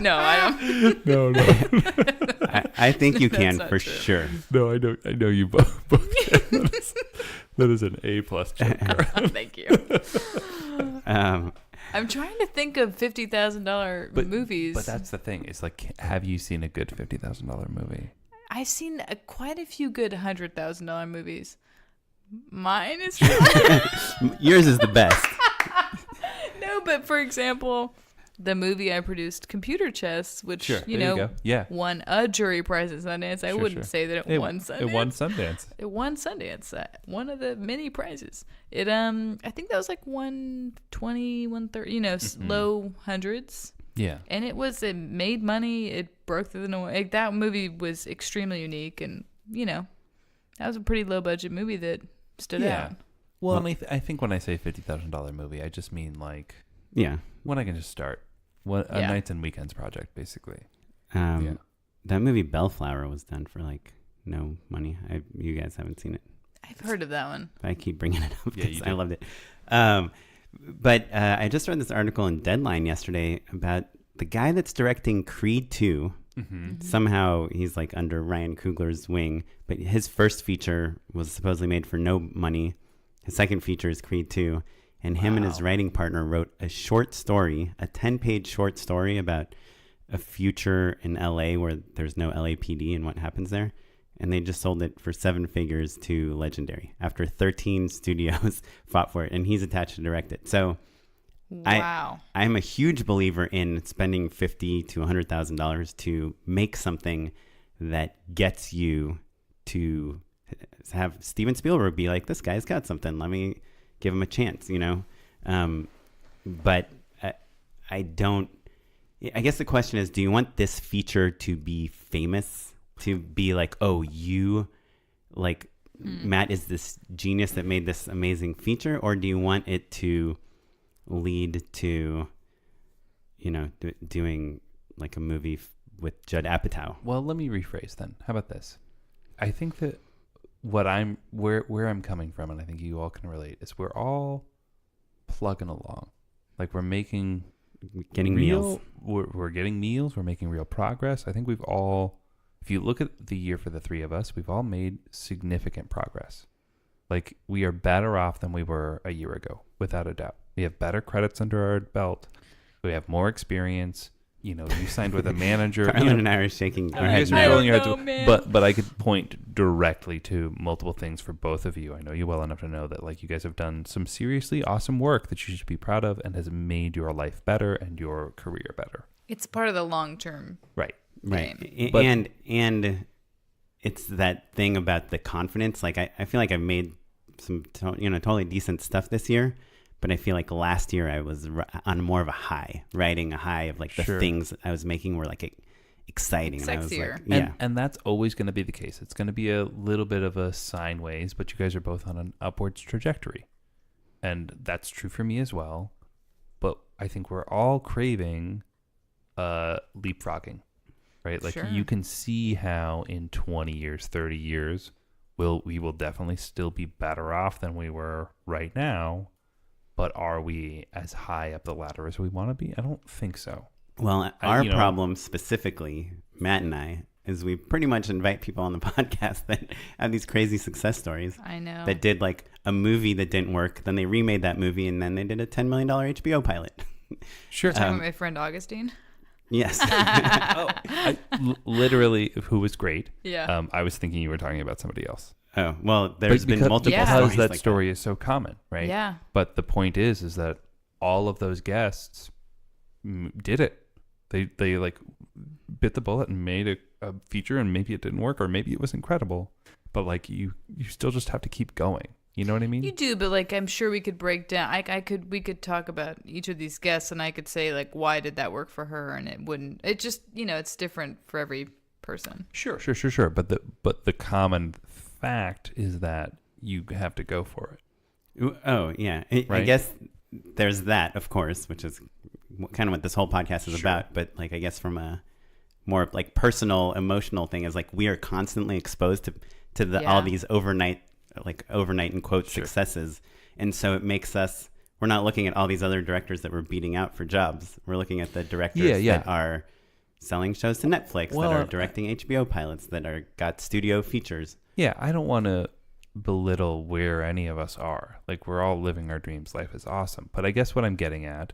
No. I think you can for sure. No, I know you both can. That is an A+ joke. Thank you. I'm trying to think of $50,000 movies. But that's the thing. It's like, have you seen a good $50,000 movie? I've seen quite a few good $100,000 movies. Mine is yours is the best. No, but for example, the movie I produced, Computer Chess, which won a jury prize at Sundance. I wouldn't say that it won Sundance. It won Sundance. It won Sundance. One of the many prizes. It I think that was like 120, 130, low hundreds. Yeah. And it made money. It broke through the noise. That movie was extremely unique, and that was a pretty low budget movie that stood out. Well, and I think when I say $50,000 movie, I just mean like when I can just start. A nights and weekends project, basically. That movie Bellflower was done for like no money. You guys haven't seen it. I've heard of that one. I keep bringing it up because I loved it. But I just read this article in Deadline yesterday about the guy that's directing Creed 2. Mm-hmm. Somehow he's like under Ryan Coogler's wing, but his first feature was supposedly made for no money. His second feature is Creed 2. And him and his writing partner wrote a short story, a 10-page short story about a future in LA where there's no LAPD and what happens there. And they just sold it for 7 figures to Legendary after 13 studios fought for it. And he's attached to direct it. So I'm a huge believer in spending $50,000 to $100,000 to make something that gets you to have Steven Spielberg be like, this guy's got something. Let me give him a chance, But I guess the question is, do you want this feature to be famous? To be like, oh, you like Matt is this genius that made this amazing feature, or do you want it to lead to, doing like a movie with Judd Apatow? Well, let me rephrase then. How about this? I think that where I'm coming from, and I think you all can relate, is we're all plugging along. Like we're getting meals. We're getting meals. We're making real progress. I think we've all, if you look at the year for the three of us, we've all made significant progress. Like we are better off than we were a year ago, without a doubt. We have better credits under our belt. We have more experience. You signed with a manager. Carlyn and I are shaking our heads. But I could point directly to multiple things for both of you. I know you well enough to know that like you guys have done some seriously awesome work that you should be proud of and has made your life better and your career better. It's part of the long-term. Right. But, and it's that thing about the confidence. Like I feel like I've made some totally decent stuff this year, but I feel like last year I was on more of a high, riding a high of like the things I was making were like exciting. Sexier. And I was like, yeah. And that's always going to be the case. It's going to be a little bit of a sine ways, but you guys are both on an upwards trajectory. And that's true for me as well. But I think we're all craving leapfrogging, right? Like you can see how in 20 years, 30 years, we will definitely still be better off than we were right now. But are we as high up the ladder as we want to be? I don't think so. Well, our problem specifically, Matt and I, is we pretty much invite people on the podcast that have these crazy success stories. I know. That did like a movie that didn't work. Then they remade that movie and then they did a $10 million HBO pilot. Sure. Talking about my friend Augustine? Yes. Literally, who was great. Yeah. I was thinking you were talking about somebody else. Oh, well, there's been multiple Yeah. stories Because that like story is so common, right? Yeah. But the point is that all of those guests did it. They like bit the bullet and made a feature, and maybe it didn't work, or maybe it was incredible. But like you still just have to keep going. You know what I mean? You do, but like I'm sure we could break down. We could talk about each of these guests, and I could say like why did that work for her, and it wouldn't. It just it's different for every person. Sure. But the common fact is that you have to go for it. Oh, yeah. Right? I guess there's that, of course, which is kind of what this whole podcast is about. But like, I guess from a more like personal, emotional thing is like we are constantly exposed to all these overnight in quotes successes. And so it makes us, we're not looking at all these other directors that we're beating out for jobs. We're looking at the directors that are selling shows to Netflix, that are directing HBO pilots, that are got studio features. Yeah, I don't want to belittle where any of us are. Like, we're all living our dreams. Life is awesome. But I guess what I'm getting at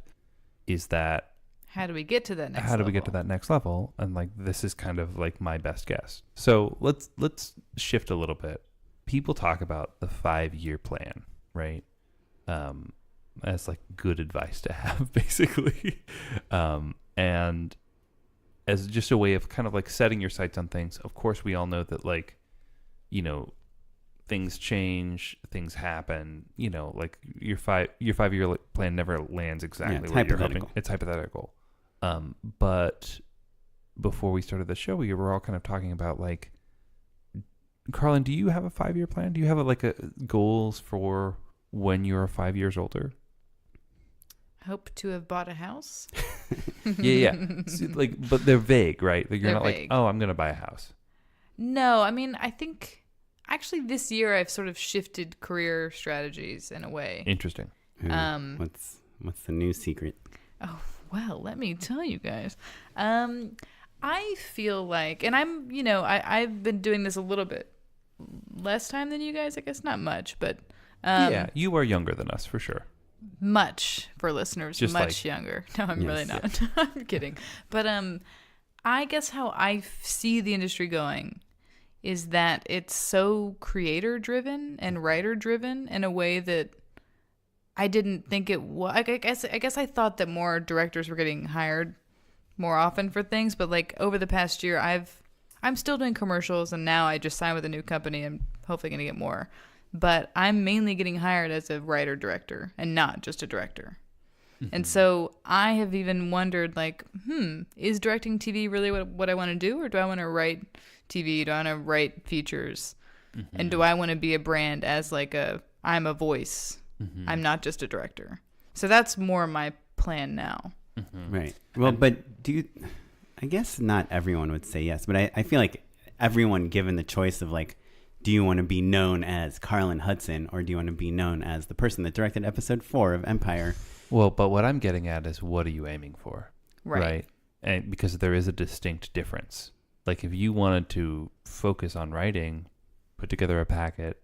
is that how do we get to that next level? How do we get to that next level? And like, this is kind of like my best guess. So let's shift a little bit. People talk about the 5-year plan, right? As like good advice to have, basically. And as just a way of kind of like setting your sights on things. Of course, we all know that like, things change, things happen, like your 5-year plan never lands exactly where you're hoping. It's hypothetical. But before we started the show, we were all kind of talking about like, Carlyn, do you have a 5-year plan? Do you have a goals for when you're 5 years older? Hope to have bought a house. Yeah. So, but they're vague, right? Like, you're not vague. Like, oh, I'm going to buy a house. No, I mean, I think actually this year I've sort of shifted career strategies in a way. Interesting. What's the new secret? Oh, well, let me tell you guys. I feel like, and I'm, I've been doing this a little bit less time than you guys, I guess not much, but yeah, you are younger than us for sure. Much for listeners, just much younger. No, I'm really not. Yeah. I'm kidding. But I guess how I see the industry going is that it's so creator driven and writer driven in a way that I didn't think it was. I guess I thought that more directors were getting hired more often for things, but like over the past year, I'm still doing commercials, and now I just signed with a new company. I'm hopefully going to get more, but I'm mainly getting hired as a writer director and not just a director. Mm-hmm. And so I have even wondered, like, is directing TV really what I want to do, or do I want to write TV? Do I want to write features? And do I want to be a brand as like I'm a voice. I'm not just a director. So that's more my plan now. Right. Well, but I guess not everyone would say yes, but I feel like everyone given the choice of like, do you want to be known as Carlyn Hudson or do you want to be known as the person that directed episode 4 of Empire? Well, but what I'm getting at is, what are you aiming for? Right. And because there is a distinct difference. Like if you wanted to focus on writing, put together a packet,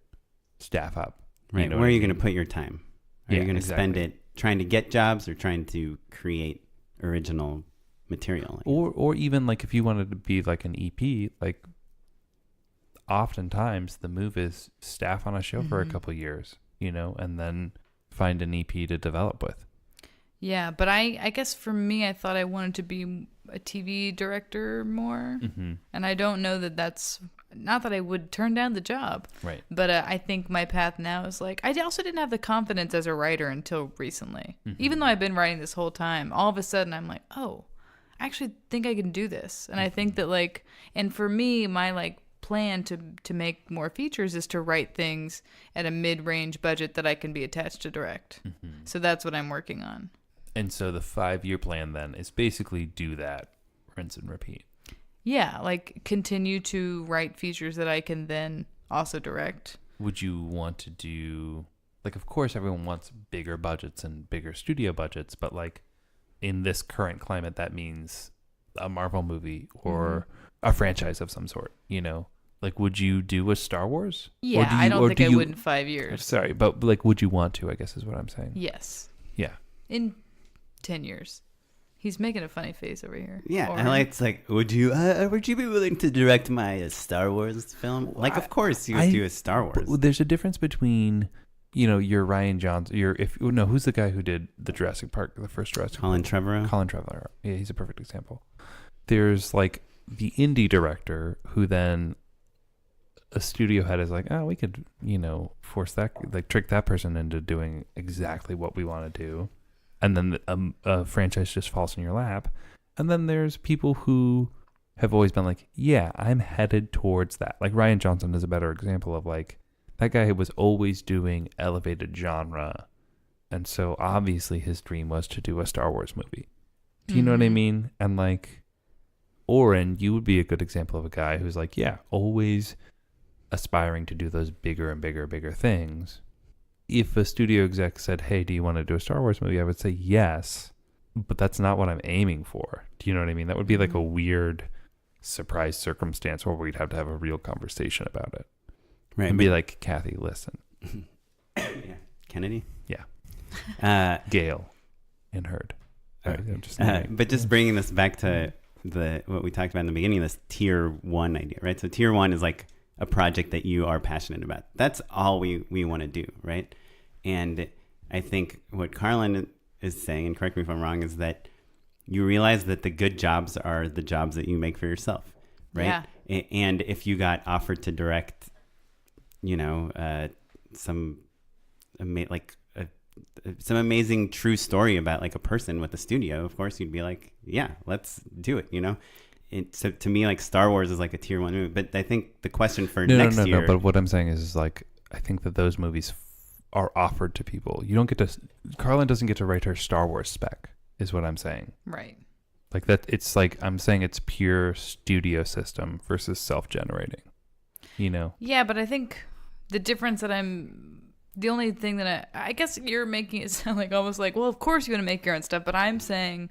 staff up. Right. You know Where are you what I going mean? to put your time? Are you going to spend it trying to get jobs or trying to create original material? Or even like if you wanted to be like an EP, like oftentimes the move is staff on a show for a couple years, you know, and then find an EP to develop with. Yeah, but I guess for me, I thought I wanted to be a TV director more. And I don't know that that's, not that I would turn down the job. Right. But I think my path now is like, I also didn't have the confidence as a writer until recently. Even though I've been writing this whole time, all of a sudden I'm like, oh, I actually think I can do this. And I think that like, and for me, my like plan to make more features is to write things at a mid-range budget that I can be attached to direct. So that's what I'm working on. And so the 5-year plan then is basically do that, rinse and repeat. Yeah, like continue to write features that I can then also direct. Would you want to do, like, of course everyone wants bigger budgets and bigger studio budgets, but like in this current climate, that means a Marvel movie or a franchise of some sort, you know? Like, would you do a Star Wars? Yeah, I don't think I would in 5 years. Sorry, but like, would you want to, I guess is what I'm saying. Yes. Yeah. In 10 years. He's making a funny face over here. Yeah, Or- and like, it's like, would you be willing to direct my Star Wars film? Like, of course you would do a Star Wars. But there's a difference between, you know, your Ryan Johnson, who's the guy who did the Jurassic Park, the first Jurassic Colin Park? Trevorrow. Colin Trevorrow. Yeah, he's a perfect example. There's like the indie director who then a studio head is like, oh, we could, you know, force that, like trick that person into doing exactly what we want to do. And then a franchise just falls in your lap. And then there's people who have always been like, yeah, I'm headed towards that. Like Ryan Johnson is a better example of like, that guy was always doing elevated genre. And so obviously his dream was to do a Star Wars movie. Do you know what I mean? And like, Oren, you would be a good example of a guy who's like, yeah, always aspiring to do those bigger and bigger things. If a studio exec said, hey, do you want to do a Star Wars movie? I would say yes, but that's not what I'm aiming for. Do you know what I mean? That would be like a weird surprise circumstance where we'd have to have a real conversation about it. Right. And be like, Kathy, listen. Yeah. Kennedy? Yeah. Gail and Heard. I'm just But just bringing this back to what we talked about in the beginning, this tier 1 idea, right? So tier 1 is like a project that you are passionate about. That's all we want to do, right? And I think what Carlyn is saying, and correct me if I'm wrong, is that you realize that the good jobs are the jobs that you make for yourself, right? Yeah. And if you got offered to direct, you know, some amazing true story about like a person with a studio, of course you'd be like, yeah, let's do it, you know? So to me, like Star Wars is like a tier 1 movie, but I think the question for next year. No. But what I'm saying is like, I think that those movies are offered to people. You don't get to. Carlyn doesn't get to write her Star Wars spec, is what I'm saying. Right. Like that. It's like I'm saying it's pure studio system versus self-generating. You know. Yeah, but I think the difference that the only thing that I guess you're making it sound like almost like, well, of course you're going to make your own stuff, but I'm saying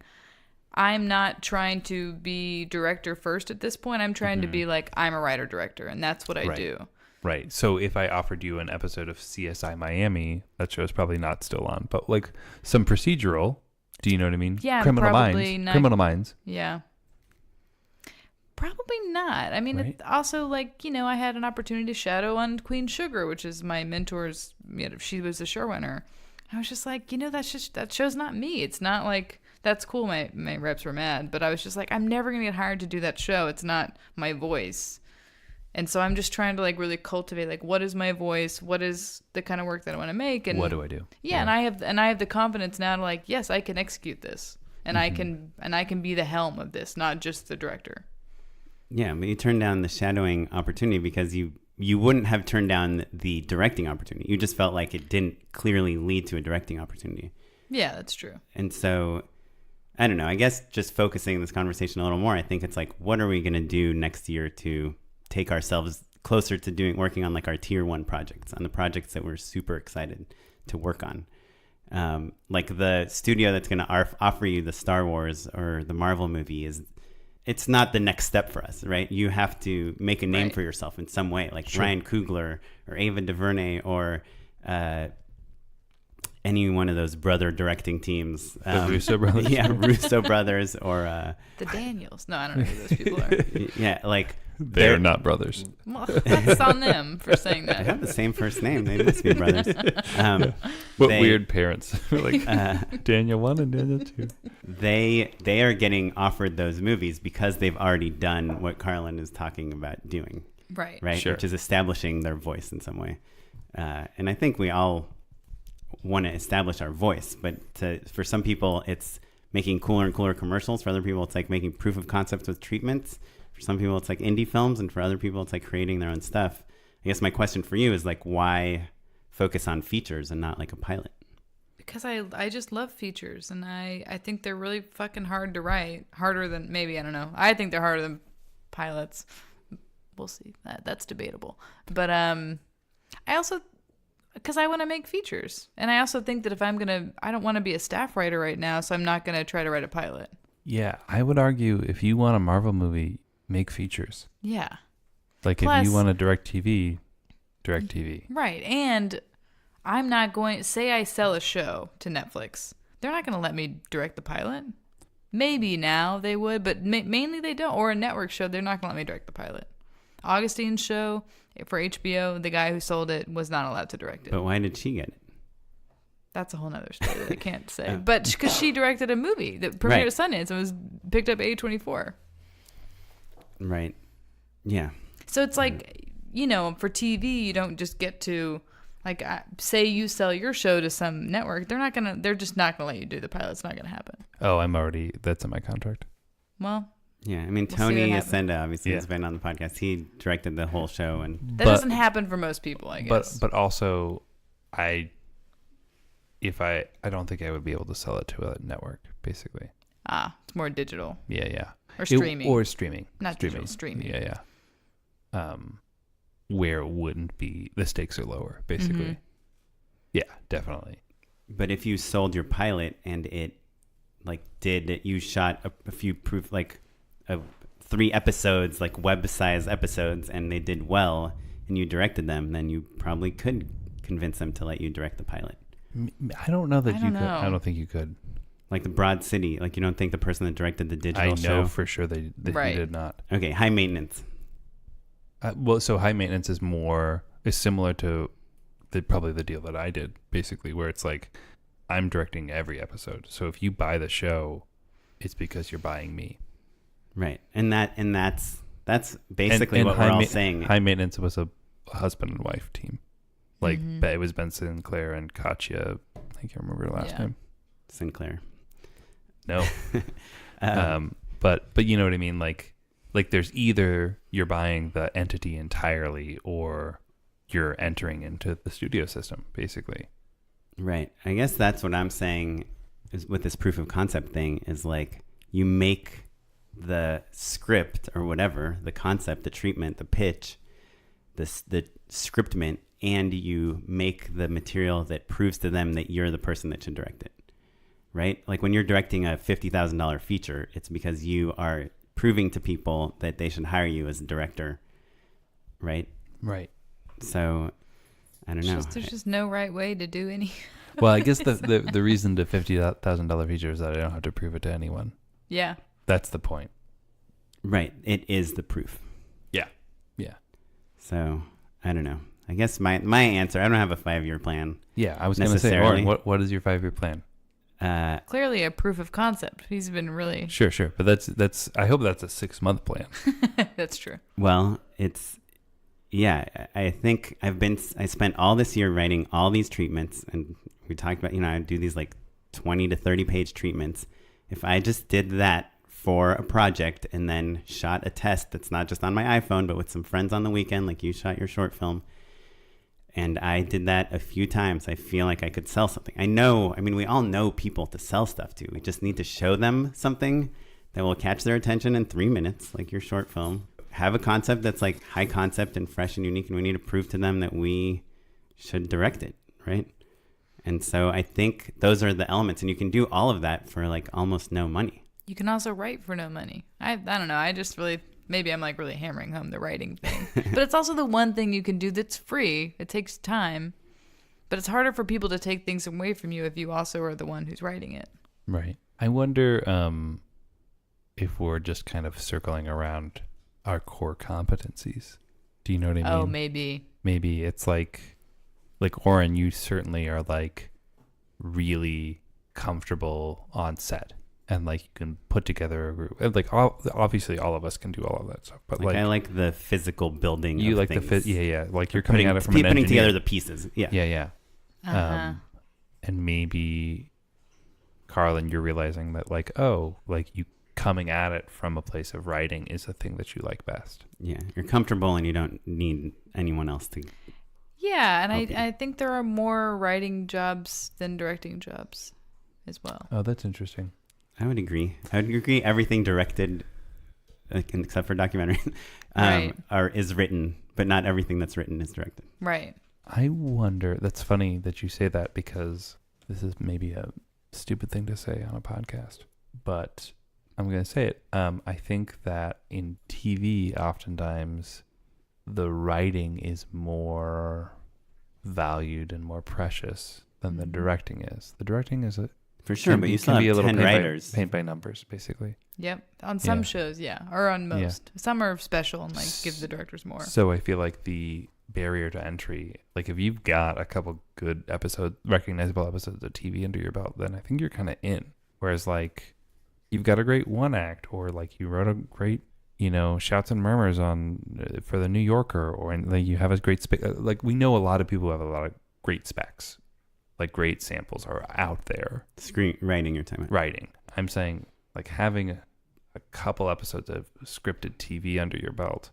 I'm not trying to be director first at this point. I'm trying to be like, I'm a writer director, and that's what I do. Right. So if I offered you an episode of CSI Miami, that show's probably not still on, but like some procedural, do you know what I mean? Yeah, Criminal probably Minds. not. Criminal Minds. Yeah. Probably not. I mean, Right. it also, like, you know, I had an opportunity to shadow on Queen Sugar, which is my mentor's, you know, she was the showrunner. I was just like, you know, that show's not me. It's not like, that's cool. My reps were mad, but I was just like, I'm never going to get hired to do that show. It's not my voice. And so I'm just trying to like really cultivate, like, what is my voice? What is the kind of work that I want to make? And What do I do? Yeah. And I have the confidence now to like, yes, I can execute this, and I can be the helm of this, not just the director. Yeah, but you turned down the shadowing opportunity because you you wouldn't have turned down the directing opportunity. You just felt like it didn't clearly lead to a directing opportunity. Yeah, that's true. And so, I don't know, I guess just focusing this conversation a little more, I think it's like, what are we going to do next year to take ourselves closer to working on like our tier 1 projects, on the projects that we're super excited to work on. Like the studio that's going to offer you the Star Wars or the Marvel movie it's not the next step for us, right? You have to make a name for yourself in some way, like Ryan Coogler or Ava DuVernay or any one of those brother directing teams. The Russo brothers. Yeah, Russo brothers or... the Daniels. No, I don't know who those people are. Yeah, like... They're not brothers. Well, that's on them for saying that. They have the same first name. They must be brothers. What weird parents. Like Daniel 1 and Daniel 2. They are getting offered those movies because they've already done what Carlyn is talking about doing. Right. Sure. Which is establishing their voice in some way. And I think we all want to establish our voice, but for some people it's making cooler and cooler commercials. For other people it's like making proof of concepts with treatments. For some people it's like indie films, and for other people it's like creating their own stuff. I guess my question for you is like, why focus on features and not like a pilot? Because I just love features, and I think they're really fucking hard to write. Harder than, maybe, I don't know. I think they're harder than pilots. We'll see. That's debatable. But I also, because I want to make features. And I also think that if I don't want to be a staff writer right now, so I'm not going to try to write a pilot. Yeah, I would argue if you want a Marvel movie, make features. Yeah. Like Plus, if you want to direct TV, direct TV. Right. And I'm not going, say I sell a show to Netflix. They're not going to let me direct the pilot. Maybe now they would, but mainly they don't. Or a network show, they're not going to let me direct the pilot. Augustine's show for HBO, the guy who sold it was not allowed to direct it. But why did she get it? That's a whole nother story that I can't say. But because she directed a movie that premiered at Sundance and was picked up A24. Right. Yeah. So it's like, for TV, you don't just get to, like, say you sell your show to some network. They're just not going to let you do the pilot. It's not going to happen. Oh, that's in my contract. Well. Yeah. I mean, Tony Ascenda obviously has been on the podcast. He directed the whole show. That doesn't happen for most people, I guess. But also, I don't think I would be able to sell it to a network, basically. It's more digital. Yeah. Or streaming. Or streaming. Not digital, streaming. Yeah. Where it wouldn't be, the stakes are lower, basically. Mm-hmm. Yeah, definitely. But if you sold your pilot and it, like, you shot a few 3 episodes, like web-size episodes, and they did well, and you directed them, then you probably could convince them to let you direct the pilot. I don't know that you could. I don't think you could. Like the Broad City, like you don't think the person that directed the digital show? I know for sure that he did not. Okay, High Maintenance. So High Maintenance is similar to probably the deal that I did, basically, where it's like I'm directing every episode. So if you buy the show, it's because you're buying me. Right, and that's basically what we're all saying. High Maintenance was a husband and wife team. Like it was Ben Sinclair and Katya. I can't remember her last name. Sinclair. No. But you know what I mean? Like there's either you're buying the entity entirely or you're entering into the studio system, basically. Right. I guess that's what I'm saying is with this proof of concept thing is like you make the script or whatever, the concept, the treatment, the pitch, the scriptment, and you make the material that proves to them that you're the person that should direct it. Right? Like when you're directing a $50,000 feature, it's because you are proving to people that they should hire you as a director. Right? Right. So, I don't know. There's just no right way to do any. Well, I guess the reason to $50,000 feature is that I don't have to prove it to anyone. Yeah. That's the point. Right. It is the proof. Yeah. So, I don't know. I guess my answer, I don't have a 5-year plan. Yeah, I was going to say, Oren, what is your 5-year plan? Clearly a proof of concept. He's been really sure, but that's I hope that's a 6-month plan. That's true. Well, I think I spent all this year writing all these treatments, and we talked about I do these like 20 to 30 page treatments. If I just did that for a project and then shot a test that's not just on my iPhone, but with some friends on the weekend, like you shot your short film. And I did that a few times. I feel like I could sell something. We all know people to sell stuff to. We just need to show them something that will catch their attention in 3 minutes, like your short film. Have a concept that's like high concept and fresh and unique, and we need to prove to them that we should direct it, right? And so I think those are the elements, and you can do all of that for like almost no money. You can also write for no money. I don't know. I just really, maybe I'm like really hammering home the writing thing. But it's also the one thing you can do that's free. It takes time. But it's harder for people to take things away from you if you also are the one who's writing it. Right. I wonder if we're just kind of circling around our core competencies. Do you know what I mean? Oh, maybe. Maybe it's like Oren, you certainly are like really comfortable on set. And like you can put together a group. And like obviously all of us can do all of that stuff. But like I like the physical building. You of like things. yeah. Like you're coming at it from an putting engineer. together the pieces. Yeah. Yeah. Uh-huh. And maybe Carlyn, you're realizing that like, oh, like you coming at it from a place of writing is the thing that you like best. Yeah. You're comfortable and you don't need anyone else to. Yeah. And I think there are more writing jobs than directing jobs as well. Oh, that's interesting. I would agree. Everything directed, except for documentary, Right. is written, but not everything that's written is directed. Right. I wonder, that's funny that you say that because this is maybe a stupid thing to say on a podcast, but I'm going to say it. I think that in TV, oftentimes the writing is more valued and more precious than the directing is. The directing is For sure, but you still have 10 writers. Paint by numbers, basically. Yep. On some shows, yeah. Or on most. Yeah. Some are special and like give the directors more. So I feel like the barrier to entry, like if you've got a couple good recognizable episodes of TV under your belt, then I think you're kind of in. Whereas like you've got a great one act, or like you wrote a great, shouts and murmurs for the New Yorker, or like you have a great like we know a lot of people who have a lot of great specs. Like great samples are out there. Screenwriting you're talking about. Writing. I'm saying like having a couple episodes of scripted TV under your belt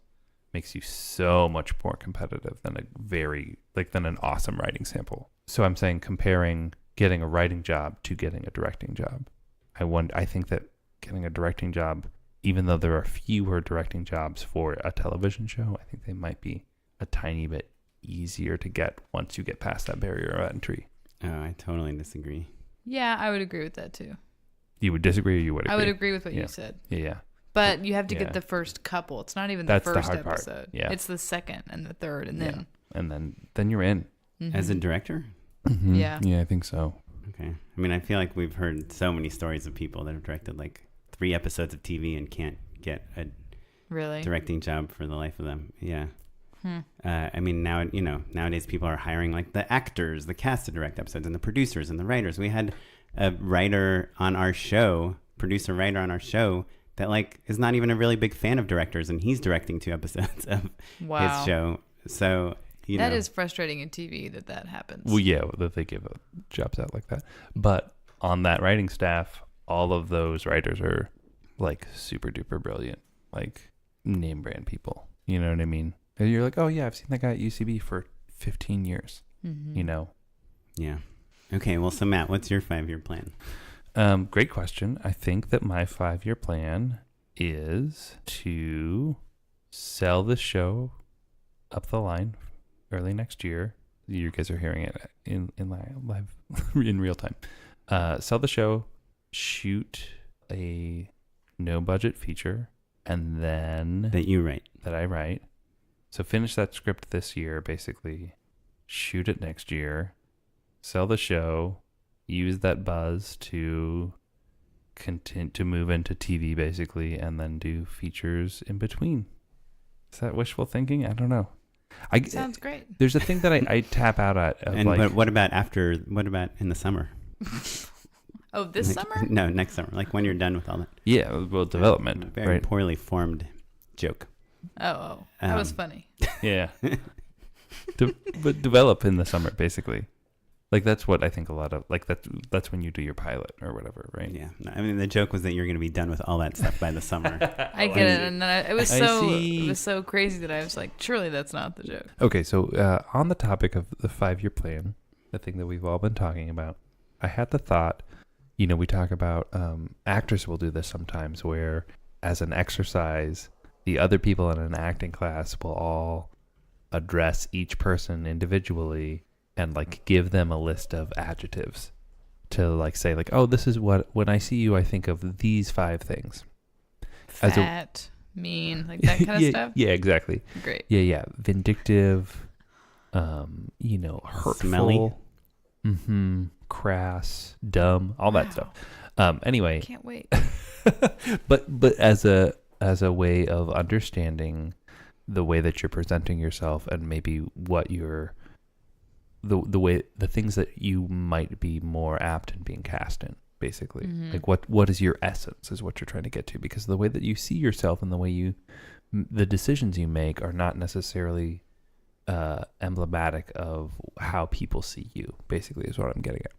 makes you so much more competitive than than an awesome writing sample. So I'm saying comparing getting a writing job to getting a directing job. I think that getting a directing job, even though there are fewer directing jobs for a television show, I think they might be a tiny bit easier to get once you get past that barrier of entry. Oh, I totally disagree. Yeah, I would agree with that too. You would disagree or you would agree? I would agree with what you said. Yeah. But you have to get the first couple. It's not even the That's the first hard part. episode. Yeah. It's the second and the third and then. And then you're in. As a director? Mm-hmm. Yeah. Yeah, I think so. Okay. I mean, I feel like we've heard so many stories of people that have directed like 3 episodes of TV and can't get a directing job for the life of them. Yeah. I mean, nowadays people are hiring like the actors, the cast to direct episodes, and the producers and the writers. We had a writer on our show, producer-writer on our show, that like is not even a really big fan of directors, and he's directing 2 episodes of his show. So that is frustrating in TV that happens. Well, yeah, that they give jobs out like that. But on that writing staff, all of those writers are like super duper brilliant, like name brand people. You know what I mean? And you're like, oh yeah, I've seen that guy at UCB for 15 years. Yeah. Okay. Well, so Matt, what's your 5-year plan? Great question. I think that my 5-year plan is to sell the show up the line early next year. You guys are hearing it in live in real time. Sell the show, shoot a no budget feature, and then that I write. So finish that script this year, basically. Shoot it next year. Sell the show. Use that buzz to continue to move into TV, basically, and then do features in between. Is that wishful thinking? I don't know. Sounds great. There's a thing that I tap out at. But what about in the summer? Oh, this summer? No, next summer. Like when you're done with all that. Yeah, well, development. Very poorly formed joke. Oh, that was funny. Yeah. But develop in the summer, basically. Like that's what I think a lot of like that's when you do your pilot or whatever, right? Yeah. No, I mean, the joke was that you're going to be done with all that stuff by the summer. I get it, and then it was see. so crazy that I was like, surely that's not the joke. Okay, so on the topic of the 5-year plan, the thing that we've all been talking about, I had the thought, we talk about actors will do this sometimes where as an exercise, the other people in an acting class will all address each person individually and like give them a list of adjectives to like say like, oh, this is what, when I see you, I think of these 5 things. Fat, mean, like that kind of stuff. Yeah, exactly. Great. Yeah. Vindictive, hurtful, Smelly. Crass, dumb, all that stuff. Anyway, Can't wait. but as a way of understanding the way that you're presenting yourself and maybe what you're the things that you might be more apt in being cast in, basically. Like what is your essence is what you're trying to get to, because the way that you see yourself and the way the decisions you make are not necessarily emblematic of how people see you, basically, is what I'm getting at.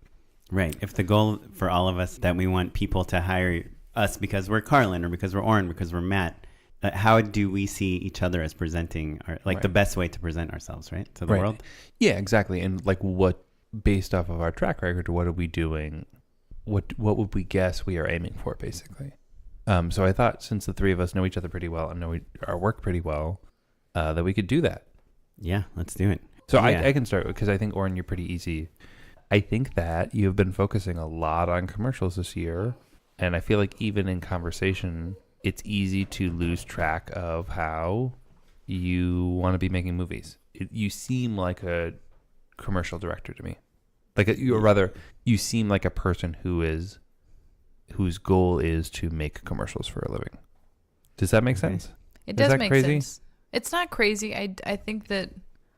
Right. If the goal for all of us that we want people to hire us because we're Carlyn or because we're Oren, because we're Matt, how do we see each other as presenting, the best way to present ourselves, right, to the world? Yeah, exactly. And like what, based off of our track record, what are we doing? What would we guess we are aiming for, basically? So I thought since the 3 of us know each other pretty well and know our work pretty well, that we could do that. Yeah, let's do it. So yeah. I can start because I think, Oren, you're pretty easy. I think that you've been focusing a lot on commercials this year. And I feel like even in conversation, it's easy to lose track of how you want to be making movies. You seem like a commercial director to me. You seem like a person whose goal is to make commercials for a living. Does that make sense? It does make crazy? sense. It's not crazy. I think that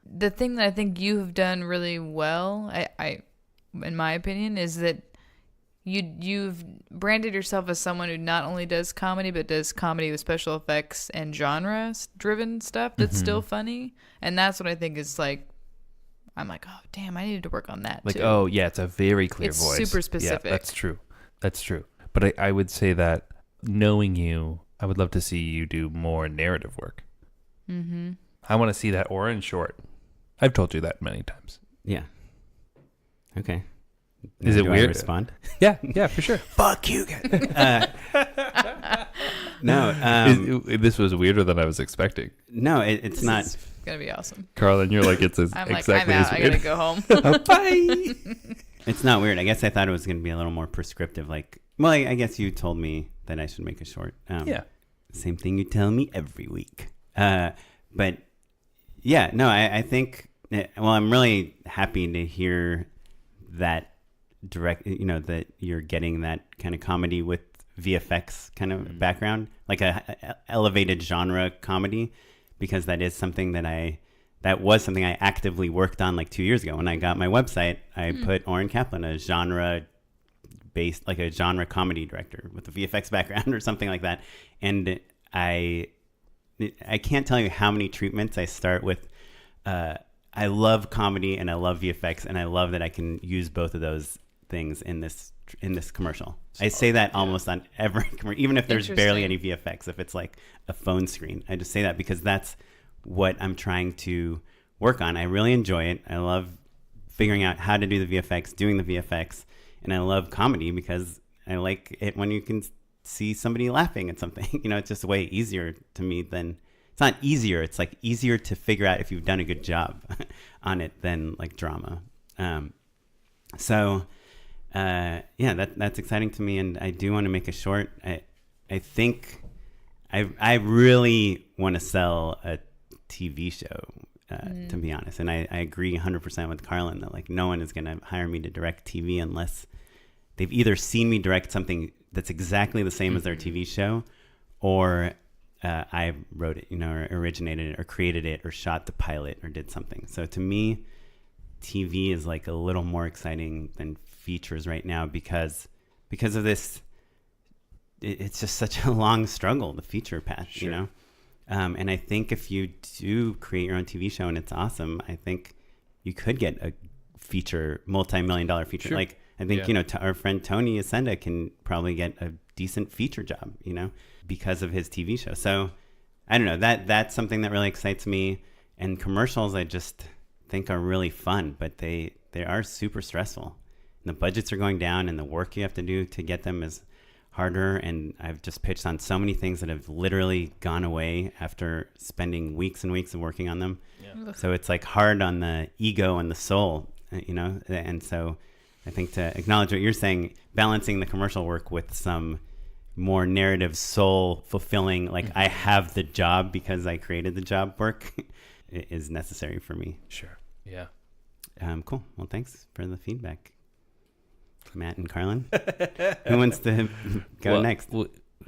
the thing that I think you've done really well, I in my opinion, is that you've branded yourself as someone who not only does comedy, but does comedy with special effects and genre-driven stuff that's still funny. And that's what I think is like, I'm like, oh, damn, I needed to work on that, too. Oh, yeah, it's a very clear it's voice. It's super specific. Yeah, that's true. But I would say that knowing you, I would love to see you do more narrative work. Mm-hmm. I want to see that orange short. I've told you that many times. Yeah. Okay. Is it do weird? I respond? Yeah, for sure. Fuck you guys. No. This was weirder than I was expecting. No, it's not. It's gonna be awesome. Carlyn, you're like, it's I'm exactly I'm as out. I weird. gotta go home. Bye. It's not weird. I guess I thought it was going to be a little more prescriptive. Like, well, I guess you told me that I should make a short. Yeah. Same thing you tell me every week. But yeah, no, I think, well, I'm really happy to hear that that you're getting that kind of comedy with VFX kind of background, like a elevated genre comedy, because that is something that was something I actively worked on like 2 years ago. When I got my website, I put Oren Kaplan, a genre comedy director with a VFX background or something like that. And I can't tell you how many treatments I start with. I love comedy and I love VFX, and I love that I can use both of those things in this commercial. I say that almost on every commercial, even if there's barely any VFX. If it's like a phone screen, I just say that because that's what I'm trying to work on. I really enjoy it. I love figuring out how to do the VFX, doing the VFX, and I love comedy because I like it when you can see somebody laughing at something. It's just way easier to me than, it's not easier, it's like easier to figure out if you've done a good job on it than like drama. That's exciting to me, and I do want to make a short. I think I really want to sell a TV show, to be honest, and I agree 100% with Carlyn that like no one is going to hire me to direct TV unless they've either seen me direct something that's exactly the same as their TV show, or I wrote it, or originated it, or created it, or shot the pilot, or did something. So to me, TV is like a little more exciting than features right now because of this. It's just such a long struggle, the feature path, Sure. And I think if you do create your own TV show and it's awesome, I think you could get a multi-million-dollar feature. Sure. Like, I think, Yeah. our friend Tony Ascenda can probably get a decent feature job, because of his TV show. So I don't know, that's something that really excites me. And commercials, I just think are really fun, but they are super stressful. And the budgets are going down, and the work you have to do to get them is harder. And I've just pitched on so many things that have literally gone away after spending weeks and weeks of working on them. Yeah. So it's like hard on the ego and the soul, And so I think to acknowledge what you're saying, balancing the commercial work with some more narrative, soul fulfilling, like I have the job because I created the job work is necessary for me. Sure. Yeah. Cool. Well, thanks for the feedback, Matt and Carlyn. Who wants to go next?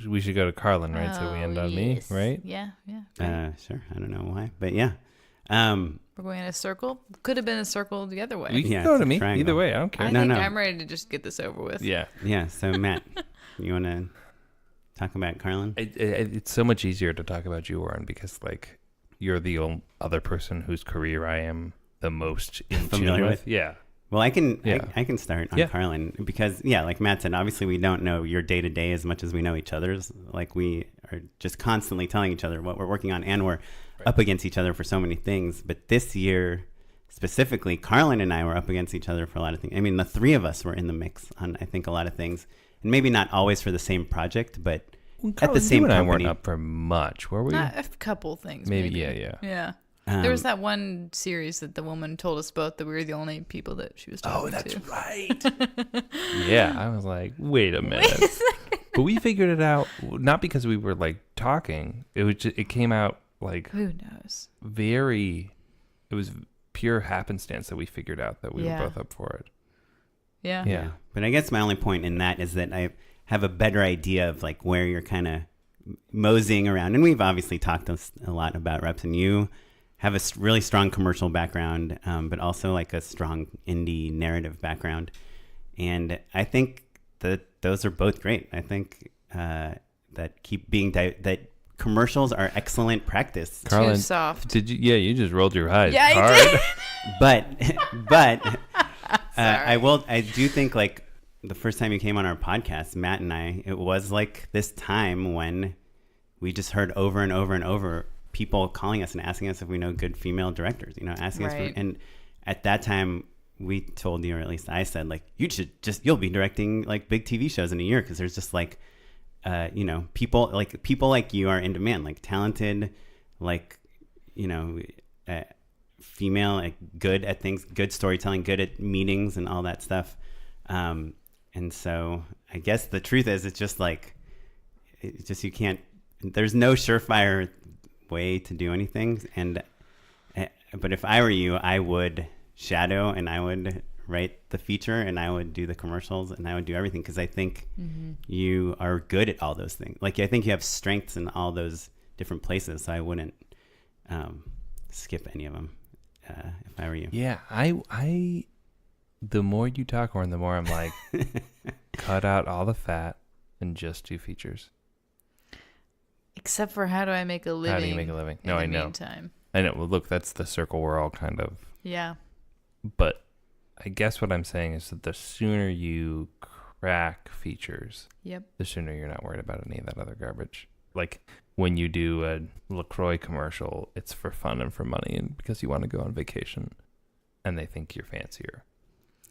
We should go to Carlyn, right? So we end on me, right? Yeah. Sure. I don't know why, but yeah. We're going in a circle. Could have been a circle the other way. We can Yeah, go it's to a me. triangle. Either way, I don't care. I No, think no. I'm ready to just get this over with. Yeah. Yeah. So Matt, you want to talk about Carlyn? It's so much easier to talk about you, Warren, because like you're the other person whose career I am the most in Familiar tune with? Yeah. Well, I can Yeah. I can start on Yeah. Carlyn because like Matt said, obviously we don't know your day to day as much as we know each other's. Like we are just constantly telling each other what we're working on, and we're up against each other for so many things. But this year specifically, Carlyn and I were up against each other for a lot of things. I mean, the three of us were in the mix on I think a lot of things, and maybe not always for the same project, but at the same you and I company. weren't up for much, were we? A couple things. Maybe. Yeah. There was that one series that the woman told us both that we were the only people that she was talking to. right. Yeah, I was like, wait a minute. But we figured it out not because we were like talking. It came out like Who knows? it was pure happenstance that we figured out that we were both up for it. Yeah. Yeah. But I guess my only point in that is that I have a better idea of like where you're kind of moseying around. And we've obviously talked a lot about reps, and you have a really strong commercial background, but also like a strong indie narrative background. And I think that those are both great. I think that that commercials are excellent practice. Carlyn, Too soft. Did you? Yeah, you just rolled your eyes. Yeah, I hard. did. But I do think like the first time you came on our podcast, Matt and I, it was like this time when we just heard over and over and over people calling us and asking us if we know good female directors, asking us and at that time we told you, or at least I said, like, you'll be directing like big TV shows in a year, because there's just like people like you are in demand, like talented, like female, like good at things, good storytelling, good at meetings and all that stuff. And so I guess the truth is you can't, there's no surefire way to do anything. But if I were you, I would shadow, and I would write the feature, and I would do the commercials, and I would do everything, because I think you are good at all those things. Like, I think you have strengths in all those different places, so I wouldn't skip any of them if I were you. Yeah, I the more you talk, Warren, the more I'm like, cut out all the fat and just do features. Except for how do I make a living? How do you make a living? No, I know. Meantime. I know. Well, look, that's the circle we're all kind of. Yeah. But I guess what I'm saying is that the sooner you crack features, the sooner you're not worried about any of that other garbage. Like when you do a LaCroix commercial, it's for fun and for money, and because you want to go on vacation, and they think you're fancier.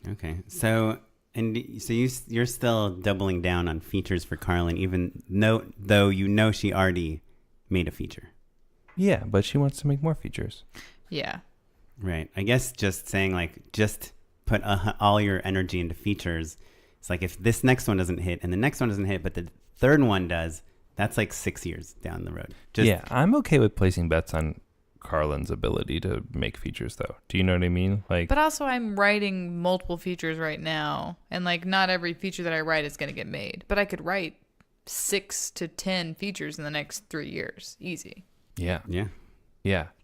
Okay, so you're still doubling down on features for Carlyn, even though she already made a feature. Yeah, but she wants to make more features. Yeah. Right. I guess just saying like just put all your energy into features. It's like if this next one doesn't hit and the next one doesn't hit, but the third one does, that's like 6 years down the road. I'm okay with placing bets on Carlyn's ability to make features, though. Do you know what I mean? But also I'm writing multiple features right now, and like not every feature that I write is going to get made, but I could write 6 to 10 features in the next 3 years, easy. Yeah.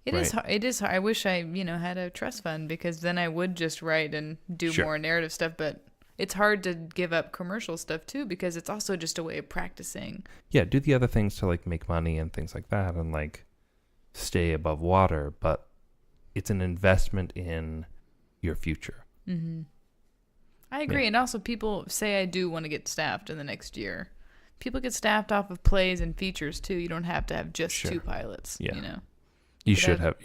It is hard. I wish I had a trust fund, because then I would just write and do more narrative stuff, but it's hard to give up commercial stuff too, because it's also just a way of practicing. Yeah, do the other things to like make money and things like that, and like stay above water, but it's an investment in your future. I agree. And also, people say I do want to get staffed in the next year. People get staffed off of plays and features too. You don't have to have just 2 pilots. Yeah. You know. You should have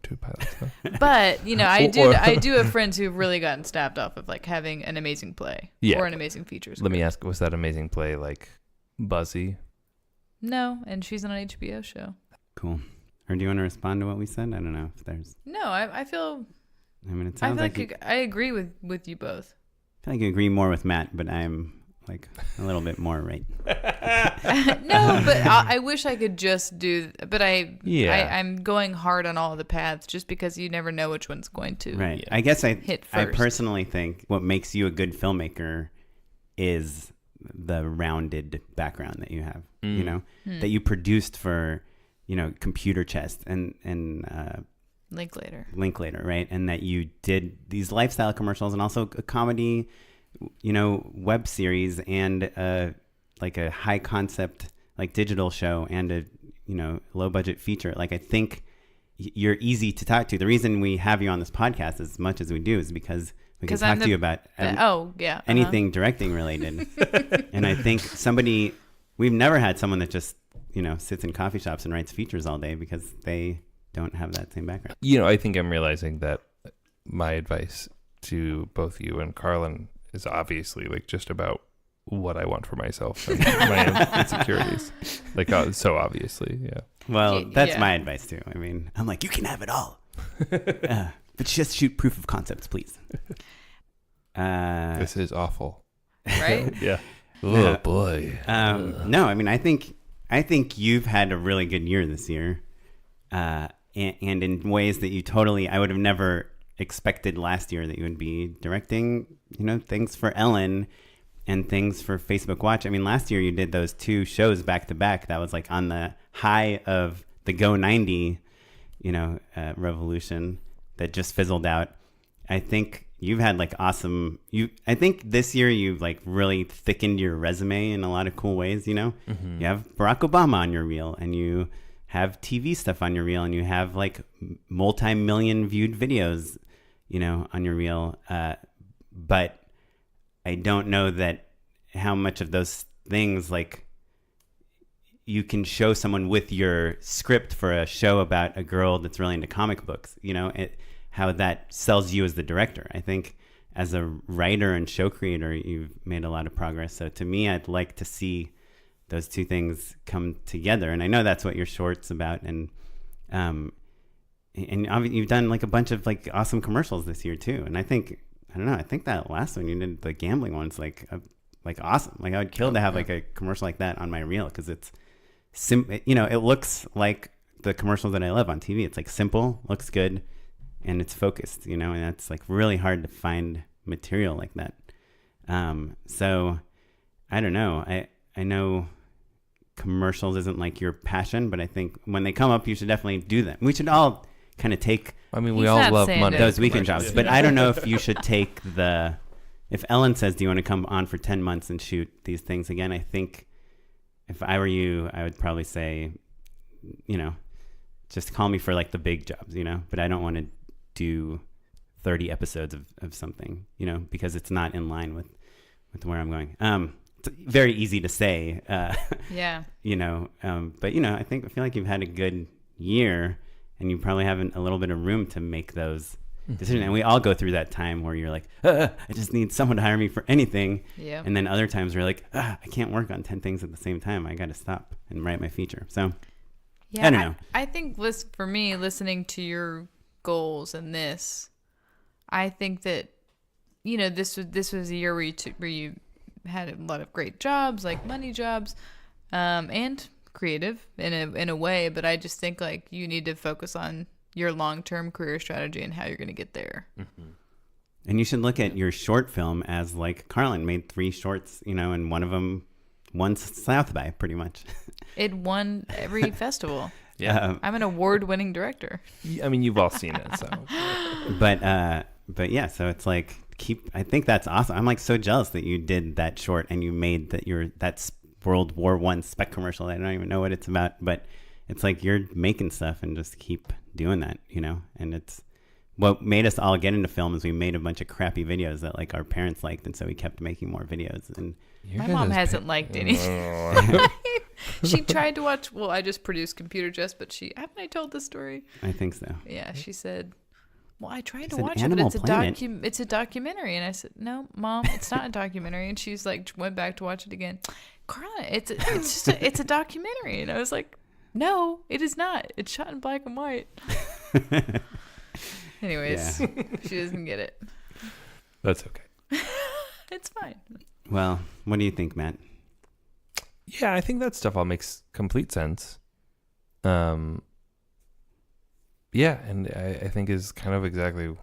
2 pilots though. But I do have friends who've really gotten staffed off of like having an amazing play or an amazing feature. Let me ask, was that amazing play like buzzy? No, and she's on an HBO show. Cool. Or do you want to respond to what we said? I don't know if there's. No, I feel. I mean, it sounds like I agree with you both. I feel like you agree more with Matt, but I'm like a little bit more right. No, but I wish I could just do. But I'm going hard on all the paths just because you never know which one's going to. Right. Yeah. I guess I first. personally think what makes you a good filmmaker is the rounded background that you have. You know, that you produced for, Computer Chest and Linklater, right? And that you did these lifestyle commercials and also a comedy, web series and like a high concept like digital show and a low budget feature. Like I think you're easy to talk to. The reason we have you on this podcast as much as we do is because we can talk to you about anything directing related. And I think we've never had someone that just sits in coffee shops and writes features all day because they don't have that same background. I think I'm realizing that my advice to both you and Carlyn is obviously like just about what I want for myself and my insecurities. Like so obviously, yeah. Well, that's my advice too. I mean, I'm like, you can have it all, but just shoot proof of concepts, please. This is awful, right? Yeah. Oh boy. No, I mean, I think you've had a really good year this year, and in ways that I would have never expected last year that you would be directing, things for Ellen and things for Facebook Watch. I mean, last year you did those 2 shows back to back. That was like on the high of the Go 90, revolution that just fizzled out. I think you've had like awesome. I think this year you've like really thickened your resume in a lot of cool ways. You have Barack Obama on your reel, and you have TV stuff on your reel, and you have like multi-million viewed videos, on your reel. But I don't know that how much of those things like you can show someone with your script for a show about a girl that's really into comic books, how that sells you as the director. I think as a writer and show creator, you've made a lot of progress. So to me, I'd like to see those 2 things come together. And I know that's what your short's about. And you've done like a bunch of like awesome commercials this year too. And I think that last one you did, the gambling one's like awesome. Like I would kill to have like a commercial like that on my reel because it's it looks like the commercials that I love on TV. It's like simple, looks good, and it's focused, and that's like really hard to find material like that. So I don't know. I know commercials isn't like your passion, but I think when they come up, you should definitely do them. We should all kind of take. I mean, we all love money. Those weekend jobs, but I don't know if you should take if Ellen says, do you want to come on for 10 months and shoot these things again? I think if I were you, I would probably say, just call me for like the big jobs, but I don't want to do 30 episodes of something, because it's not in line with where I'm going. It's very easy to say, yeah, but I feel like you've had a good year and you probably have a little bit of room to make those decisions. And we all go through that time where you're like, I just need someone to hire me for anything. Yeah. And then other times we're like, I can't work on 10 things at the same time. I got to stop and write my feature. So yeah, I don't know. I think for me, listening to your goals and this, I think that, this was a year where you had a lot of great jobs, like money jobs, and creative in a way, but I just think like you need to focus on your long-term career strategy and how you're going to get there. Mm-hmm. And you should look at your short film as like Carlyn made 3 shorts, and one of them won South by pretty much. It won every festival. Yeah. I'm an award-winning director. I mean, you've all seen it, so. But yeah, so it's like I think that's awesome. I'm like so jealous that you did that short and you made that's World War I spec commercial. I don't even know what it's about, but it's like you're making stuff and just keep doing that, and it's what made us all get into film is we made a bunch of crappy videos that like our parents liked, and so we kept making more videos. And my mom hasn't liked any. She tried to watch. Well, I just produced Computer Just, but haven't I told this story? I think so. Yeah, she said, well, I tried to said watch it, Animal but Planet. it's a documentary. And I said, no, Mom, it's not a documentary. And she's like, went back to watch it again. Carlyn, it's a documentary. And I was like, no, it is not. It's shot in black and white. Anyways, she doesn't get it. That's okay. It's fine. Well, what do you think, Matt? Yeah, I think that stuff all makes complete sense. Yeah, and I think is kind of exactly.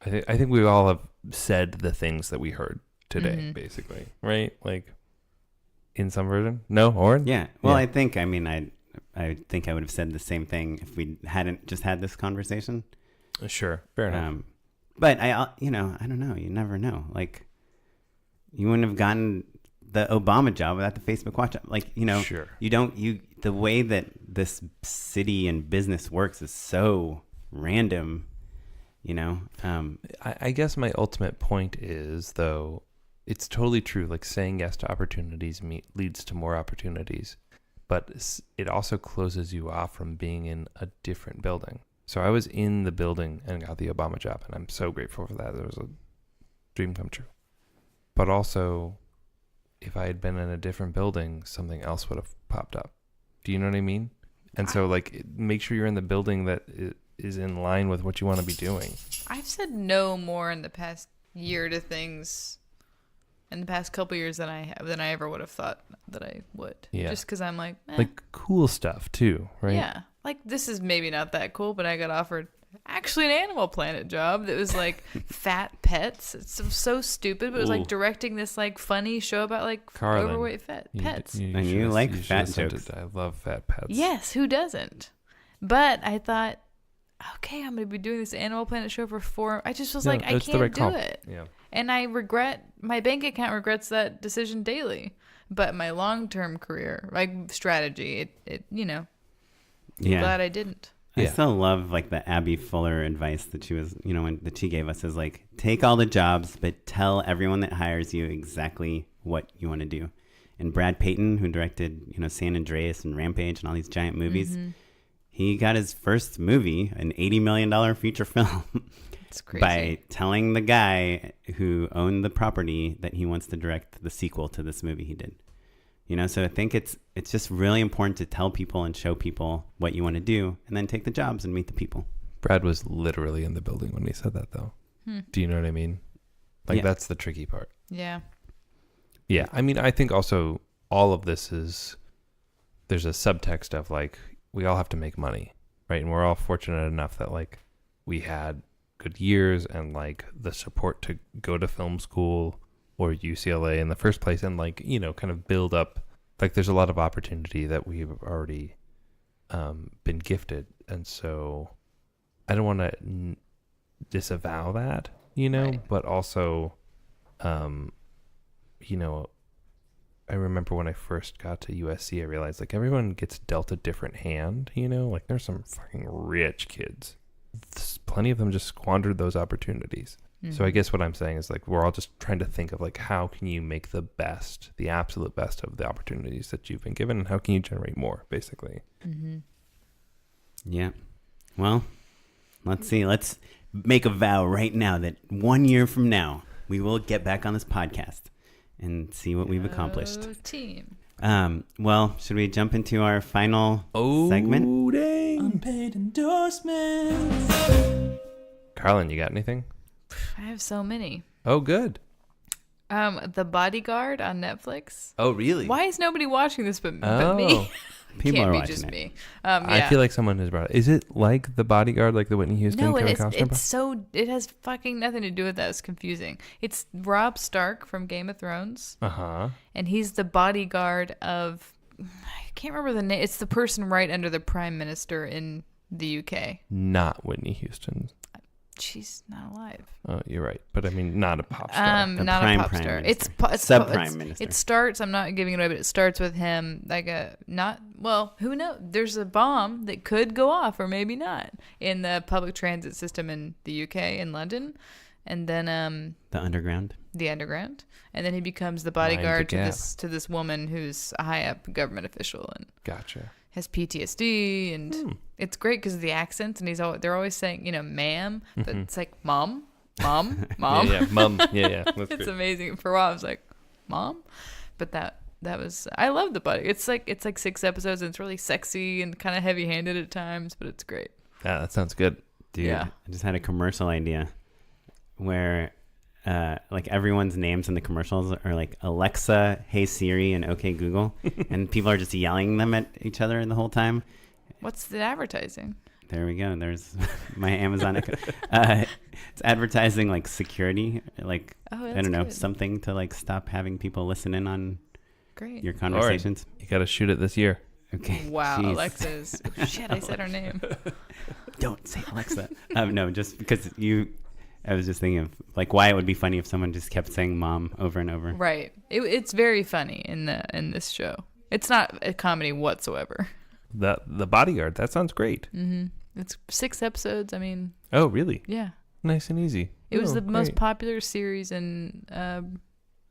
I think we all have said the things that we heard today, basically, right? Like, in some version. No, Oren? Yeah. Well, I think I think I would have said the same thing if we hadn't just had this conversation. Sure, fair enough. But I don't know. You never know. Like, you wouldn't have gotten the Obama job without the Facebook Watch. Like, sure. The way that this city and business works is so random, I guess my ultimate point is, though, it's totally true. Like, saying yes to opportunities leads to more opportunities, but it also closes you off from being in a different building. So I was in the building and got the Obama job, and I'm so grateful for that. It was a dream come true. But also, if I had been in a different building, something else would have popped up. Do you know what I mean? And so, like, make sure you're in the building that is in line with what you want to be doing. I've said no more in the past year to things in the past couple years than I ever would have thought that I would. Yeah. Just because I'm like, like cool stuff too, right? Yeah. Like, this is maybe not that cool, but I got offered actually an Animal Planet job that was like fat pets. It's so stupid, but it was like directing this like funny show about like Carlyn, overweight pets. And you like fat jokes. I love fat pets. Yes, who doesn't? But I thought, okay, I'm going to be doing this Animal Planet show for 4. I just was like, I can't do it. Yeah. And my bank account regrets that decision daily. But my long-term career, like strategy, glad I didn't. I still love like the Abby Fuller advice that she was, that she gave us is like, take all the jobs, but tell everyone that hires you exactly what you want to do. And Brad Payton, who directed, San Andreas and Rampage and all these giant movies, he got his first movie, an $80 million feature film, it's crazy. by telling the guy who owned the property that he wants to direct the sequel to this movie he did. So I think it's just really important to tell people and show people what you want to do, and then take the jobs and meet the people. Brad was literally in the building when he said that, though. Do you know what I mean? Like, that's the tricky part. Yeah. Yeah. I mean, I think also all of this there's a subtext of like, we all have to make money, right? And we're all fortunate enough that like we had good years and like the support to go to film school or UCLA in the first place, and like, kind of build up, like there's a lot of opportunity that we've already been gifted. And so I don't want to disavow that, Right. but also, I remember when I first got to USC, I realized like everyone gets dealt a different hand, like there's some fucking rich kids. Plenty of them just squandered those opportunities. So I guess what I'm saying is like, we're all just trying to think of like, how can you make the absolute best of the opportunities that you've been given, and how can you generate more, basically. Yeah. Well, let's see. Let's make a vow right now that 1 year from now, we will get back on this podcast and see what we've accomplished. Team. Well, should we jump into our final segment? Dang. Unpaid endorsements. Carlyn, you got anything? I have so many. Oh, good. The Bodyguard on Netflix. Oh, really? Why is nobody watching this but Oh. me? People Can't are be watching just it. me. I feel like someone has brought it. Is it like The Bodyguard, like the Whitney Houston, No, Kevin Costner? it has fucking nothing to do with that. It's confusing. It's Robb Stark from Game of Thrones. Uh-huh. And he's the bodyguard of, I can't remember the name. It's the person right under the Prime Minister in the UK. Not Whitney Houston. She's not alive. Oh, you're right. But I mean, not a pop star. Not prime a pop prime star. minister. It's Sub-prime minister. It starts. I'm not giving it away, but it starts with him like a not well, who knows? There's a bomb that could go off or maybe not in the public transit system in the UK, in London. And then The underground. the underground. And then he becomes the bodyguard to this woman who's a high up government official and Gotcha. has PTSD. And it's great because of the accents. And they're always saying, ma'am, but it's like mom, mom. Yeah, mom. Yeah. That's It's great. amazing. For a while, I was like, mom, but that was, I love the body. It's like 6 episodes and it's really sexy and kind of heavy handed at times, but it's great. Yeah, that sounds good. Dude, Yeah. I just had a commercial idea where like everyone's names in the commercials are like Alexa, Hey Siri, and Okay Google. And people are just yelling them at each other the whole time. What's the advertising? There we go. There's my Amazon Echo. It's advertising like security, like, Oh, I that's don't know, good. something to like stop having people listen in on Great. your conversations. You got to shoot it this year. Okay. Wow, Jeez. Alexa's. Oh, shit, I said her name. Don't say Alexa. No, just because I was just thinking of like why it would be funny if someone just kept saying mom over and over. Right. It's very funny in this show. It's not a comedy whatsoever. The Bodyguard. That sounds great. It's 6 episodes. I mean, Oh, really? yeah. Nice and easy. It was Oh, the most great. popular series in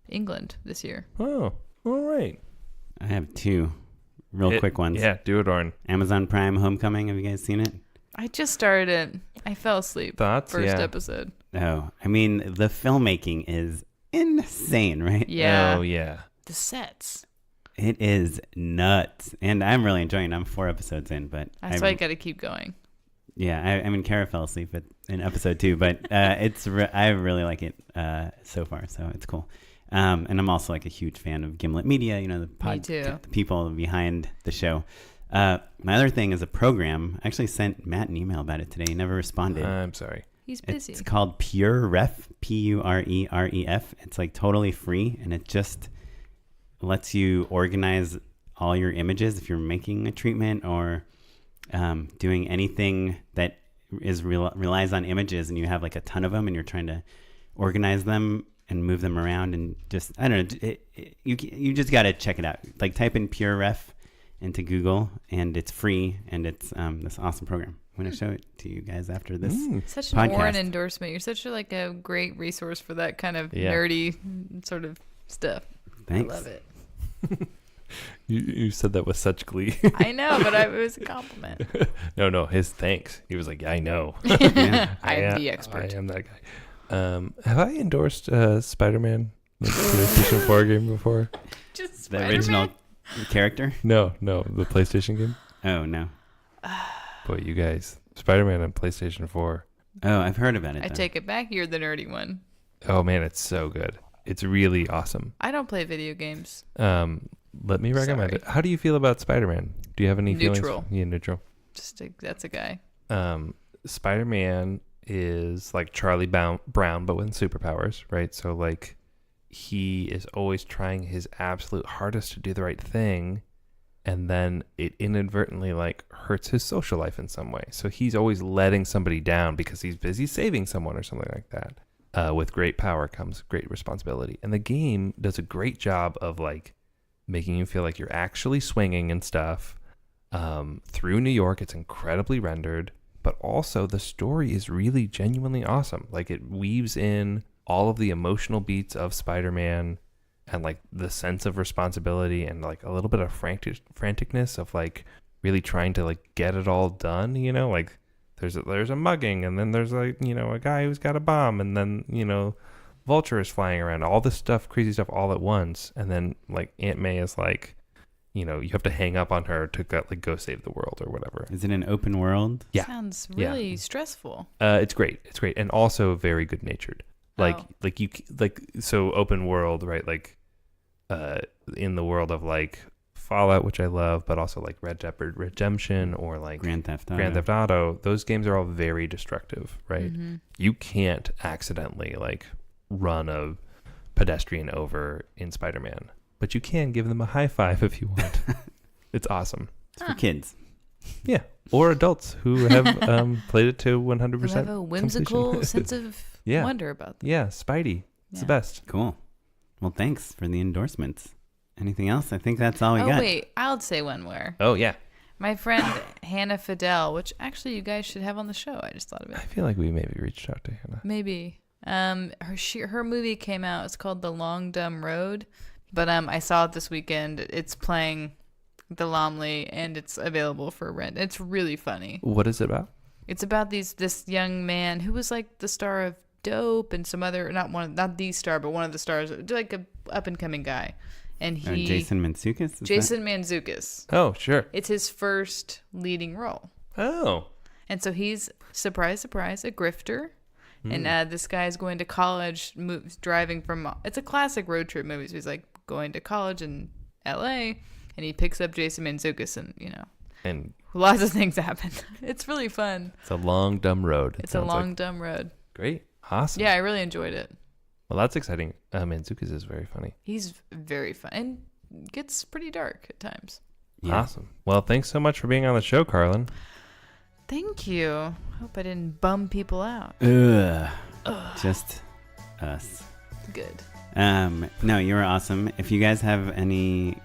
England this year. Oh, all right. I have 2 real quick ones. Yeah, do it, Oren. Amazon Prime Homecoming. Have you guys seen it? I just started it. I fell asleep. Thoughts? First Yeah. episode. Oh, I mean, the filmmaking is insane, right? Yeah. Oh, yeah. The sets. It is nuts. And I'm really enjoying it. I'm 4 episodes in, but That's why I got to keep going. yeah, I mean, Kara fell asleep in episode 2, but I really like it so far, so it's cool. And I'm also like a huge fan of Gimlet Media, the too. the people behind the show. My other thing is a program. I actually sent Matt an email about it today. He never responded. I'm sorry. He's busy. It's called PureRef, P-U-R-E-R-E-F. It's like totally free, and it just lets you organize all your images if you're making a treatment or doing anything that relies on images, and you have like a ton of them, and you're trying to organize them and move them around, and just I don't know. You just got to check it out. Like type in PureRef into Google, and it's free, and it's this awesome program. I'm going to show it to you guys after this. Such an podcast. Warren endorsement. You're such a great resource for that kind of nerdy sort of stuff. Thanks. I love it. You said that with such glee. I know, but it was a compliment. No, his thanks. He was like, yeah, I know. Yeah. I am the expert. I am that guy. Have I endorsed Spider-Man, the PlayStation 4 game before? Just The Spider-Man? original character? No, the PlayStation game. Oh, no. Boy, you guys, Spider-Man on PlayStation 4. Oh, I've heard about it. I though. take it back. You're the nerdy one. Oh man, it's so good. It's really awesome. I don't play video games. Let me recommend Sorry. it. How do you feel about Spider-Man? Do you have any Neutral. feelings? Yeah, neutral. That's a guy. Spider-Man is like Charlie Brown, but with superpowers, right? So like he is always trying his absolute hardest to do the right thing, and then it inadvertently like hurts his social life in some way. So he's always letting somebody down because he's busy saving someone or something like that. With great power comes great responsibility. And the game does a great job of like making you feel like you're actually swinging and stuff. Through New York, it's incredibly rendered, but also the story is really genuinely awesome. Like it weaves in all of the emotional beats of Spider-Man and like the sense of responsibility and like a little bit of franticness of like really trying to like get it all done, like there's a mugging, and then there's like, a guy who's got a bomb, and then, Vulture is flying around, all this stuff, crazy stuff all at once. And then like Aunt May is like, you have to hang up on her to go save the world or whatever. Is it an open world? Yeah. Sounds really stressful. It's great. It's great. And also very good natured. So open world, right? Like, in the world of like Fallout, which I love, but also like Red Dead Redemption or like Grand Theft Auto. Grand Theft Auto, those games are all very destructive, right? Mm-hmm. You can't accidentally like run a pedestrian over in Spider-Man, but you can give them a high five if you want. It's awesome. It's for kids. Yeah. Or adults who have played it to 100%. You have a whimsical completion. sense of Yeah. wonder about them. Yeah, Spidey. It's the Yeah. best. Cool. Well, thanks for the endorsements. Anything else? I think that's all we got. Oh, wait. I'll say one more. Oh, yeah. My friend Hannah Fidel, which actually you guys should have on the show. I just thought of it. I feel like we maybe reached out to Hannah. Maybe. Her movie came out. It's called The Long Dumb Road. But I saw it this weekend. It's playing the Laemmle, and it's available for rent. It's really funny. What is it about? It's about this young man who was like the star of Dope and some other, not the star, but one of the stars, like a up and coming guy. And he Jason Mantzoukas? Jason Mantzoukas. Oh, sure. It's his first leading role. Oh. And so he's, surprise, surprise, a grifter. And this guy's going to college, driving from, it's a classic road trip movie. So he's like going to college in LA, and he picks up Jason Mantzoukas, and, And lots of things happen. It's really fun. it's a long, dumb road. It's a long, dumb road. Great. Awesome. Yeah, I really enjoyed it. Well, that's exciting. Mantzoukas is very funny. He's very fun and gets pretty dark at times. Yeah. Awesome. Well, thanks so much for being on the show, Carlyn. Thank you. Hope I didn't bum people out. Ugh. Just us. Good. No, you were awesome. If you guys have any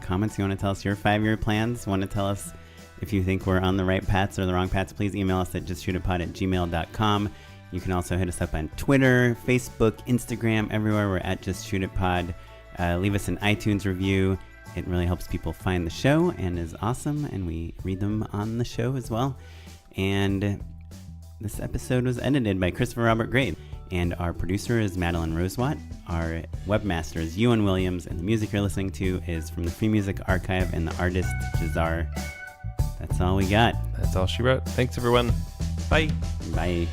comments, you want to tell us your 5-year plans, want to tell us if you think we're on the right paths or the wrong paths, please email us at justshootitpod@gmail.com. You can also hit us up on Twitter, Facebook, Instagram, everywhere. We're at justshootitpod. Leave us an iTunes review. It really helps people find the show and is awesome, and we read them on the show as well. And this episode was edited by Christopher Robert Grave, and our producer is Madeline Rosewatt. Our webmaster is Ewan Williams, and the music you're listening to is from the Free Music Archive and the artist Jahzzar. That's all we got. That's all she wrote. Thanks, everyone. Bye. Bye.